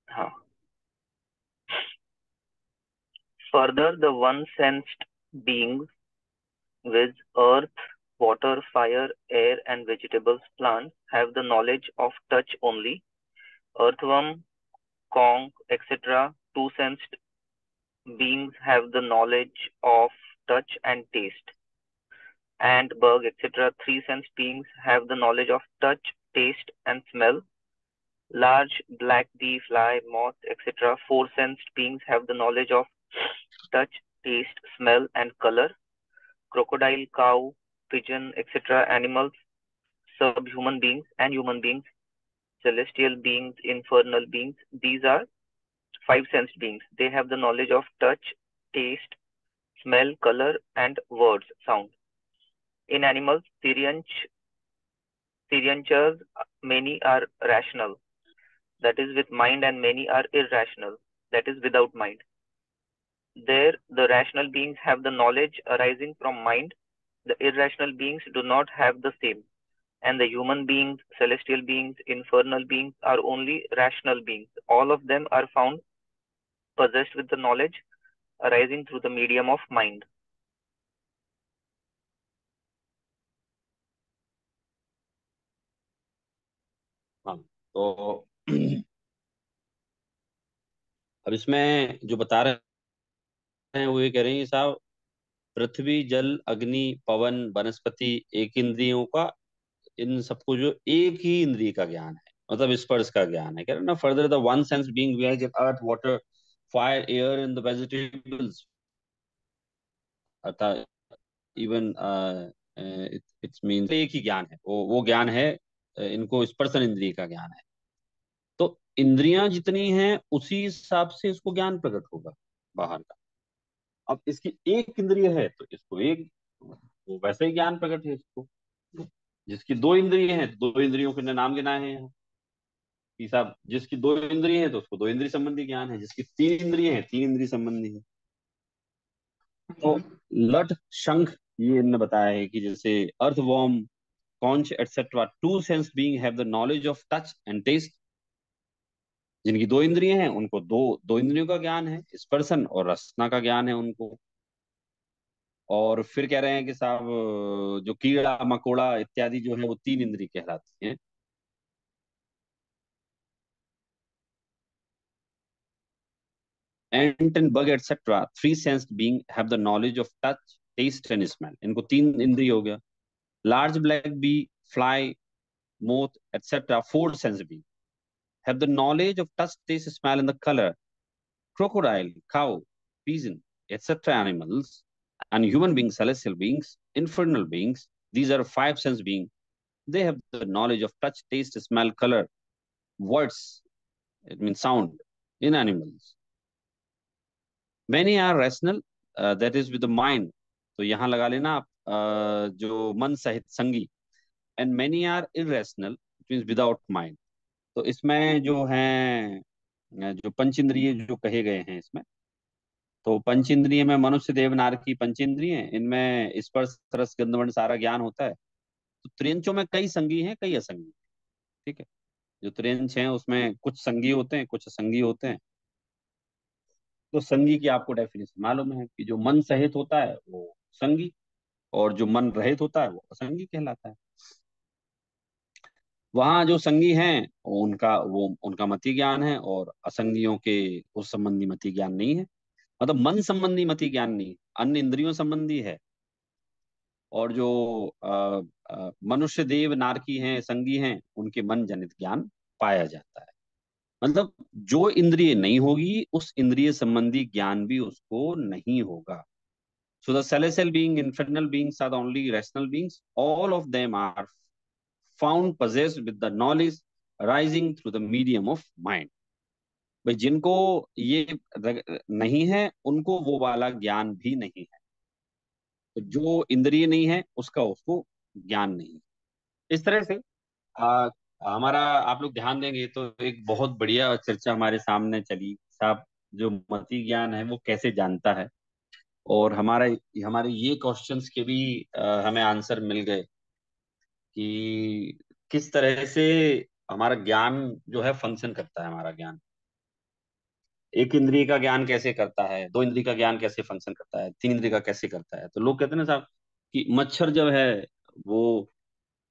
Speaker 4: हाँ। Further the one sensed being with earth, water, fire, air, and vegetables, plants have the knowledge of touch only. Earthworm, conch, etc. Two sensed beings have the knowledge of touch and taste. Ant, bug, etc. Three sensed beings have the knowledge of touch, taste, and smell. Large black bee, fly, moth, etc. Four sensed beings have the knowledge of touch, taste, smell, and color. Crocodile, cow, pigeon, etc. Animals, subhuman beings and human beings, celestial beings, infernal beings. These are five sensed beings. They have the knowledge of touch, taste, smell, color, and words, sound. In animals, Syrianchers, many are rational, that is with mind, and many are irrational, that is without mind. There, the rational beings have the knowledge arising from mind. The irrational beings do not have the same. And the human beings, celestial beings, infernal beings are only rational beings. All of them are found possessed with the knowledge arising through the medium of mind.
Speaker 1: हाँ, तो अब इसमें जो बता रहे हैं वो ये कह रहे हैं कि साहब पृथ्वी, जल, अग्नि, पवन, वनस्पति, एक इंद्रियों का, इन सबको जो एक ही इंद्रिय का ज्ञान है, मतलब स्पर्श का ज्ञान है, कह रहे हैं ना। Further the one sense being where's in earth, water, fire, air in the vegetables, अर्थात इवन इट्स मीन एक ही ज्ञान है, वो ज्ञान है, इनको स्पर्शन इंद्रिय का ज्ञान है। तो इंद्रियां जितनी हैं उसी हिसाब से इसको ज्ञान प्रकट होगा बाहर का। अब इसकी एक इंद्रिय है तो इसको एक, वो वैसे ही ज्ञान प्रकट है इसको। जिसकी दो इंद्रिय हैं तो दो इंद्रियों के नाम गिनाए हैं यहाँ कि साहब जिसकी दो इंद्रिय है तो उसको दो इंद्रिय संबंधी ज्ञान है, जिसकी तीन इंद्रिय है तीन इंद्रिय संबंधी है। तो लट, शंख, ये इन्होंने बताया है कि जैसे earthworm, conch, etc. Two sense being have the knowledge of touch and taste. जिनकी दो इंद्रियां हैं उनको दो दो इंद्रियों का ज्ञान है, स्पर्शन और रसना का ज्ञान है उनको। और फिर कह रहे हैं कि साहब जो कीड़ा मकोड़ा इत्यादि जो है वो तीन इंद्रिय कहलाती हैं। Ant and bug etc. Three sensed being have the knowledge of touch, taste and smell. इनको तीन इंद्रिय हो गया। Large black bee, fly, moth etc. Four sense being have the knowledge of touch, taste, smell and the color. Crocodile, cow, pigeon etc. Animals and human beings, celestial beings, infernal beings. These are five sense beings. They have the knowledge of touch, taste, smell, color, words. It means sound in animals. Many are rational, that is with the mind. तो यहाँ लगा लेना आप जो मन सहित संगी। And many are irrational means without mind. तो इसमें जो है जो पंचेंद्रिय जो कहे गए हैं इसमें, तो पंचेंद्रिय में मनुष्य देव नार की पंचेंद्रिय, इनमें स्पर्श रस गंध वर्ण सारा ज्ञान होता है। तो त्रियंचों में कई संगी हैं कई असंगी। ठीक है, जो त्रियंच हैं उसमें कुछ संगी होते हैं कुछ असंगी होते हैं। तो संगी की आपको डेफिनेशन मालूम है कि जो मन सहित होता है वो संगी, और जो मन रहित होता है वो असंगी कहलाता है। वहां जो संगी हैं उनका मति ज्ञान है, और असंगियों के उस संबंधी मति ज्ञान नहीं है। मतलब मन संबंधी मति ज्ञान नहीं, अन्य इंद्रियों संबंधी है। और जो मनुष्य देव नारकी हैं संगी हैं उनके मन जनित ज्ञान पाया जाता है। मतलब जो इंद्रिय नहीं होगी उस इंद्रिय संबंधी ज्ञान भी उसको नहीं होगा। So the celestial being, infernal beings are the only rational beings. All of them are found possessed with the knowledge arising through the medium of mind. भाई जिनको ये नहीं है उनको वो वाला ज्ञान भी नहीं है। तो जो इंद्रिय नहीं है उसका उसको ज्ञान नहीं है। इस तरह से आ, हमारा आप लोग ध्यान देंगे तो एक बहुत बढ़िया चर्चा हमारे सामने चली साहब, जो मति ज्ञान है वो कैसे जानता है। और हमारे ये क्वेश्चंस के भी हमें आंसर मिल गए कि किस तरह से हमारा ज्ञान जो है फंक्शन करता है। हमारा ज्ञान एक इंद्रिय का ज्ञान कैसे करता है, दो इंद्रिय का ज्ञान कैसे फंक्शन करता है, तीन इंद्रिय का कैसे करता है। तो लोग कहते हैं ना साहब कि मच्छर जब है वो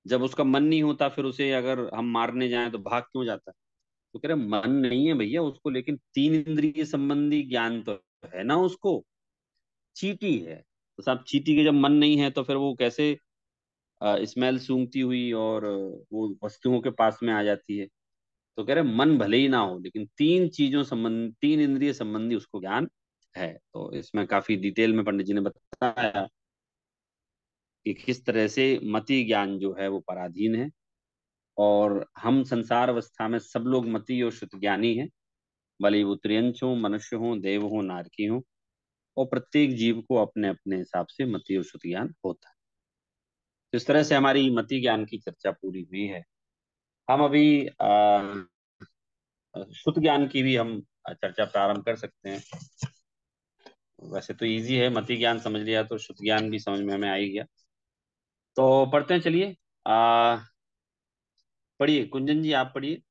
Speaker 1: जब उसका मन नहीं होता फिर उसे अगर हम मारने जाएं तो भाग क्यों जाता है। तो कह रहे मन नहीं है भैया उसको, लेकिन तीन इंद्रिय संबंधी ज्ञान तो है ना उसको। चींटी है तो साहब चींटी के जब मन नहीं है तो फिर वो कैसे स्मेल सूंघती हुई और वो वस्तुओं के पास में आ जाती है। तो कह रहे मन भले ही ना हो लेकिन तीन इंद्रिय संबंधी उसको ज्ञान है। तो इसमें काफी डिटेल में पंडित जी ने बताया कि किस तरह से मति ज्ञान जो है वो पराधीन है। और हम संसार अवस्था में सब लोग मति और श्रुत ज्ञानी हैं, भले ही वो त्रियंच हो, मनुष्य हो, देव हो, नारकी हो। और प्रत्येक जीव को अपने अपने हिसाब से मति और श्रुत ज्ञान होता है। तो इस तरह से हमारी मति ज्ञान की चर्चा पूरी हुई है। हम अभी शुद्ध ज्ञान की भी हम चर्चा प्रारंभ कर सकते हैं। वैसे तो इजी है, मति ज्ञान समझ लिया तो शुद्ध ज्ञान भी समझ में हमें आ ही गया। तो पढ़ते हैं, चलिए पढ़िए कुंजन जी, आप पढ़िए।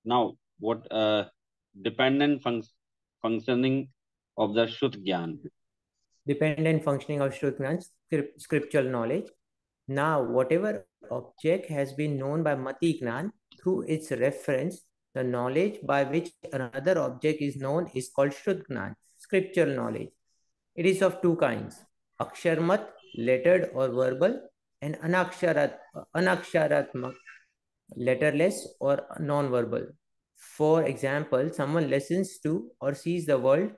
Speaker 1: Now what dependent functioning of the शुद्ध ज्ञान।
Speaker 2: Dependent functioning of Shrutnan, scriptural knowledge. Now, whatever object has been known by Mati Gnan through its reference, the knowledge by which another object is known is called Shrut Gnan, scriptural knowledge. It is of two kinds, Aksharmat, lettered or verbal, and Anaksharatmak, letterless or non-verbal. For example, someone listens to or sees the world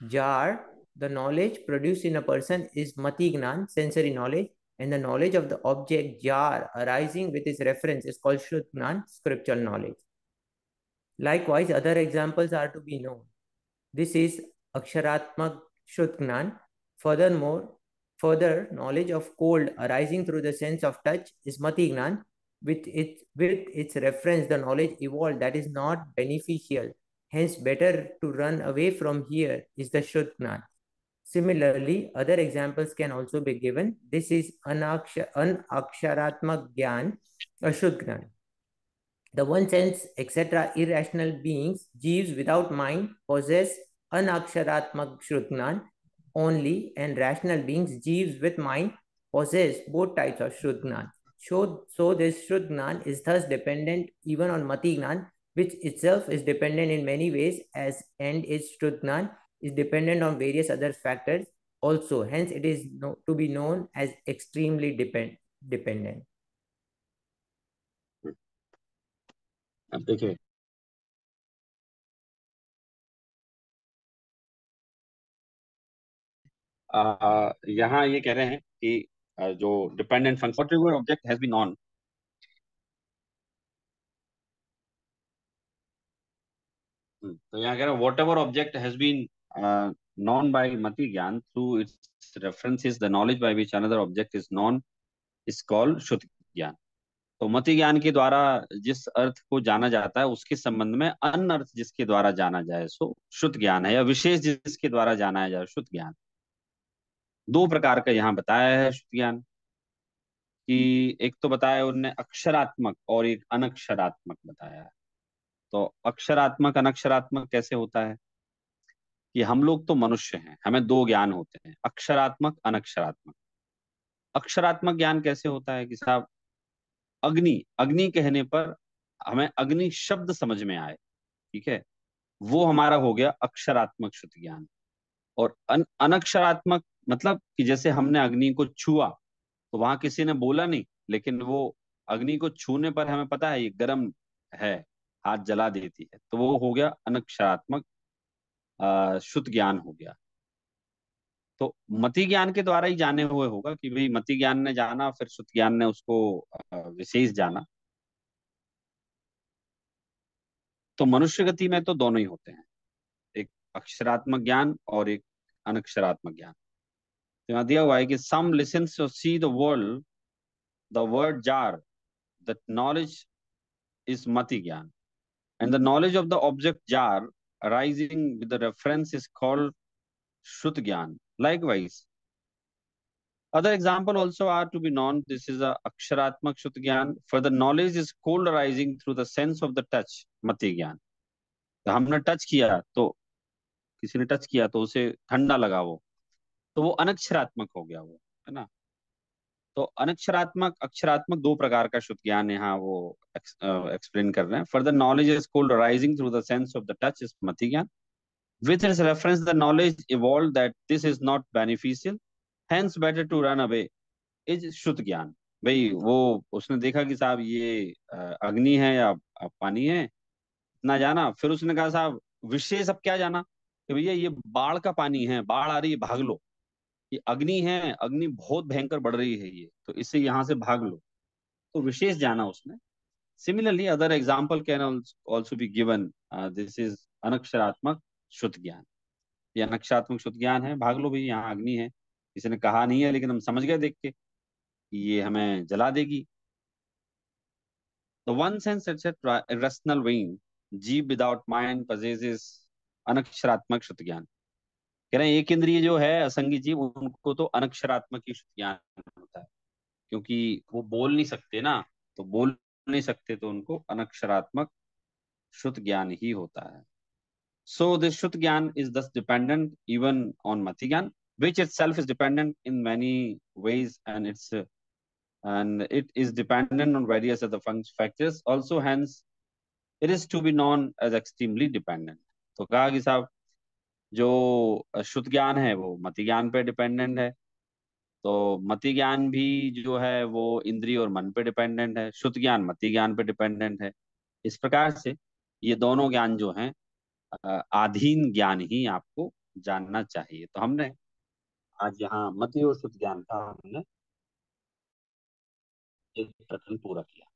Speaker 2: jar. The knowledge produced in a person is Mati Gnan, sensory knowledge, and the knowledge of the object jar arising with its reference is called Shrut Gnan, scriptural knowledge. Likewise, other examples are to be known. This is Aksharatmak Shrut Gnan. Further knowledge of cold arising through the sense of touch is Mati Gnan. With its reference, the knowledge evolved that is not beneficial. Hence, better to run away from here is the Shrut Gnan. Similarly, other examples can also be given. This is Anaksharatmak Gyan, Ashud Gyan. The one sense, etc., irrational beings, jeeves without mind, possess anaksharatmak shrutgnan only, and rational beings, jeeves with mind, possess both types of shrutgnan. So this shrutgnan is thus dependent even on matignan, which itself is dependent in many ways, as and its shrutgnan is dependent on various other factors also. Hence, it is to be known as extremely dependent.
Speaker 1: अब देखिए, यहाँ ये कह रहे हैं कि जो dependent function object has been known, तो यहाँ कह रहे हैं whatever object has been known by mati gyan through its references, the knowledge by which another object is known is called श्रुत ज्ञान. तो मति ज्ञान के द्वारा जिस अर्थ को जाना जाता है उसके संबंध में अन्य अर्थ जिसके द्वारा जाना जाए सो श्रुत ज्ञान है, या विशेष जिसके द्वारा जाना जाए श्रुत ज्ञान. दो प्रकार का यहाँ बताया है श्रुत ज्ञान कि एक तो बताया उनने अक्षरात्मक और एक अनक्षरात्मक बताया है. तो अक्षरात्मक अनक्षरात्मक कैसे होता है कि हम लोग तो मनुष्य हैं, हमें दो ज्ञान होते हैं, अक्षरात्मक अनक्षरात्मक. अक्षरात्मक ज्ञान कैसे होता है कि साहब अग्नि, अग्नि कहने पर हमें अग्नि शब्द समझ में आए, ठीक है, वो हमारा हो गया अक्षरात्मक शुद्ध ज्ञान. और अनक्षरात्मक मतलब कि जैसे हमने अग्नि को छुआ तो वहां किसी ने बोला नहीं, लेकिन वो अग्नि को छूने पर हमें पता है ये गर्म है, हाथ जला देती है, तो वो हो गया अनक्षरात्मक शुद्ध ज्ञान हो गया. तो मति ज्ञान के द्वारा ही जाने हुए होगा कि भाई मति ज्ञान ने जाना, फिर शुद्ध ज्ञान ने उसको विशेष जाना. तो मनुष्य गति में तो दोनों ही होते हैं, एक अक्षरात्मक ज्ञान और एक अनक्षरात्मक ज्ञान. तो यहाँ दिया हुआ है कि some listens to see the world, the word jar, that knowledge is मति ज्ञान, and the knowledge of the object jar arising with the reference is called Shrut Gyan. Likewise, other example also are to be known. This is a Aksharatmak Shrut Gyan. For the knowledge is cold arising through the sense of the touch, Mati Gyan. तो हमने touch किया तो किसी ने touch किया तो उसे ठंडा लगा वो, तो वो अनक्षरात्मक हो गया वो, है ना. तो अनक्षरात्मक अक्षरात्मक दो प्रकार का शुद्ध ज्ञान यहाँ वो एक्सप्लेन कर रहे हैं. Further knowledge is called rising through the sense of the touch is मति gyan. With its reference the knowledge evolve that this is not beneficial, hence better to run away is shuddh gyan. भाई वो उसने देखा कि साहब ये अग्नि है या पानी है, ना जाना. फिर उसने कहा साहब विशेष अब क्या जाना कि भैया ये बाढ़ का पानी है, बाढ़ आ रही है, भाग लो. ये अग्नि है, अग्नि बहुत भयंकर बढ़ रही है ये, तो इससे यहाँ से भाग लो. तो विशेष जाना उसने. Similarly other example can also be given. This is अनक्षरात्मक शुद्ध ज्ञान. ये अनक्षरात्मक शुद्ध ज्ञान है, भाग लो भाई यहाँ अग्नि है, किसी ने कहा नहीं है लेकिन हम समझ गए देख के कि ये हमें जला देगी. The one sense etc. irrational being, जीव without mind possesses अनक्षरात्मक शुद्ध ज्ञान. कह रहे हैं एक इंद्रिय जो है असंगी जीव, उनको तो अनक्षरात्मक ही शुद्ध ज्ञान होता है, क्योंकि वो बोल नहीं सकते ना, तो बोल नहीं सकते तो उनको अनक्षरात्मक शुद्ध ज्ञान ही होता है. So this शुद्ध ज्ञान is thus dependent even on mati ज्ञान, which itself is dependent in many ways, and it is dependent on various other factors also, hence it is to be known as extremely dependent. तो कहा कि साहब जो शुद्ध ज्ञान है वो मति ज्ञान पे डिपेंडेंट है, तो मति ज्ञान भी जो है वो इंद्रिय और मन पे डिपेंडेंट है, शुद्ध ज्ञान मति ज्ञान पे डिपेंडेंट है. इस प्रकार से ये दोनों ज्ञान जो हैं आधीन ज्ञान ही आपको जानना चाहिए. तो हमने आज यहाँ मति और शुद्ध ज्ञान का हमने एक प्रकरण पूरा किया.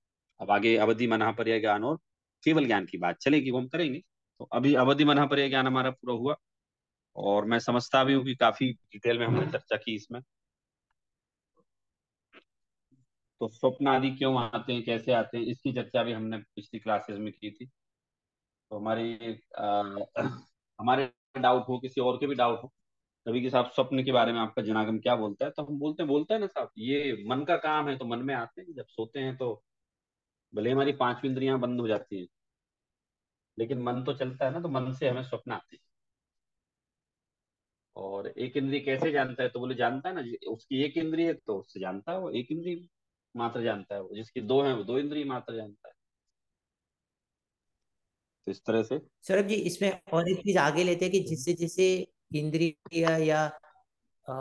Speaker 1: अब आगे अवधि मनापर्य ज्ञान और केवल ज्ञान की बात चलेगी, वो हम करेंगे. तो अभी अवधि मनापर्य ज्ञान हमारा पूरा हुआ, और मैं समझता भी हूँ कि काफी डिटेल में हमने चर्चा की इसमें. तो स्वप्न आदि क्यों आते हैं, कैसे आते हैं, इसकी चर्चा भी हमने पिछली क्लासेस में की थी. तो हमारे डाउट हो, किसी और के भी डाउट हो कभी कि साहब स्वप्न के बारे में आपका जनागम क्या बोलता है, तो हम बोलते हैं ना साहब ये मन का काम है, तो मन में आते हैं, जब सोते हैं तो भले हमारी पांचवी इंद्रियां बंद हो जाती हैं, लेकिन मन तो चलता है ना, तो मन से हमें स्वप्न आते हैं। और एक इंद्रिय कैसे जानता है, तो बोले जानता है ना, उसकी एक इंद्रिय है तो उससे जानता है, वो एक इंद्रिय मात्र जानता है, वो जिसकी दो है वो दो इंद्रिय मात्र जानता है। तो इस तरह से।
Speaker 2: सौरभ जी, इसमें और एक चीज आगे लेते हैं कि जिससे जिससे इंद्रिय या अ,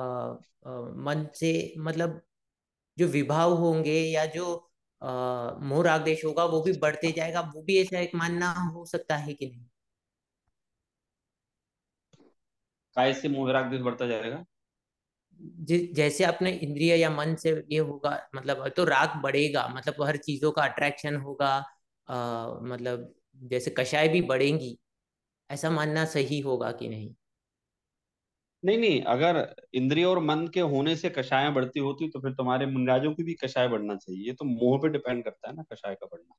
Speaker 2: मन से मतलब जो विभाव होंगे या जो मोह राग देश होगा वो भी बढ़ते जाएगा, वो भी ऐसा एक मानना हो सकता है कि नहीं?
Speaker 1: काय से मोह राग द्वेष बढ़ता जाएगा।
Speaker 2: जैसे अपने इंद्रिय या मन से ये होगा, मतलब तो राग बढ़ेगा, मतलब हर चीजों का अट्रैक्शन होगा, मतलब जैसे कषाय भी बढ़ेंगी, ऐसा मानना सही होगा कि नहीं?
Speaker 1: नहीं नहीं, अगर इंद्रिय और मन के होने से कषायें बढ़ती होती तो फिर तुम्हारे मुनराजों की भी कषाय बढ़ना चाहिए। ये तो मोह पे डिपेंड करता है ना, कषाय का बढ़ना।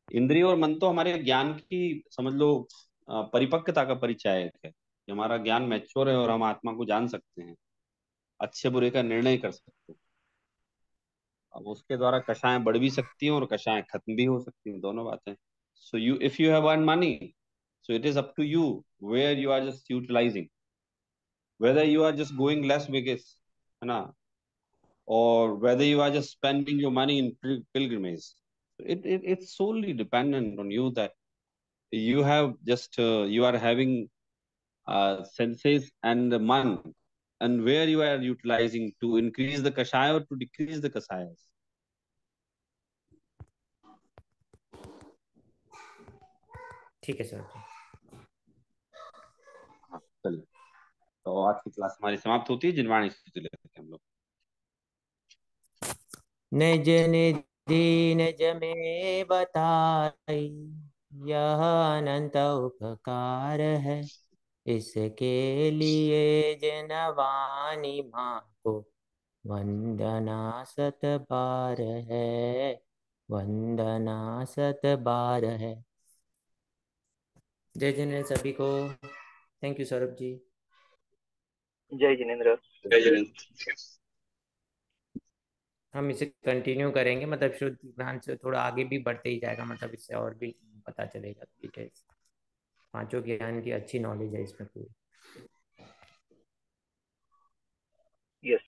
Speaker 1: इंद्रिय और मन तो हमारे ज्ञान की, समझ लो, परिपक्वता का परिचायक है कि हमारा ज्ञान मैच्योर है और हम आत्मा को जान सकते हैं, अच्छे बुरे का निर्णय कर सकते हैं। अब उसके द्वारा कषायें बढ़ भी सकती हैं और कषायें खत्म भी हो सकती हैं, दोनों बातें। So you, if you have earn money, so it is up to you where you are just utilising, whether you are just going Las Vegas, है ना, or whether you are just spending your money in pilgrimage. It's solely dependent on you, that you have just you are having senses and the man, and where you are utilizing to increase the kashaya or to decrease the kashayas.
Speaker 2: ठीक है sir.
Speaker 1: हाँ, चलिए, तो आज की class हमारी समाप्त होती है। जिनवाणी स्तुति लेते हैं हम लोग।
Speaker 2: निज निधि निज में बताई, यह अनंत उपकार है, इसके लिए जनवाणी माँ को वंदना सत बार है, वंदना सत बार है। जय जिनेन्द्र सभी को। Thank you Saurabh ji.
Speaker 4: जय जिनेन्द्र।
Speaker 2: हम इसे कंटिन्यू करेंगे, मतलब शुद्ध ज्ञान से थोड़ा आगे भी बढ़ते ही जाएगा, मतलब इससे और भी पता चलेगा डिटेल्स। पांचों ज्ञान की अच्छी नॉलेज है इसमें पूरी।
Speaker 4: यस।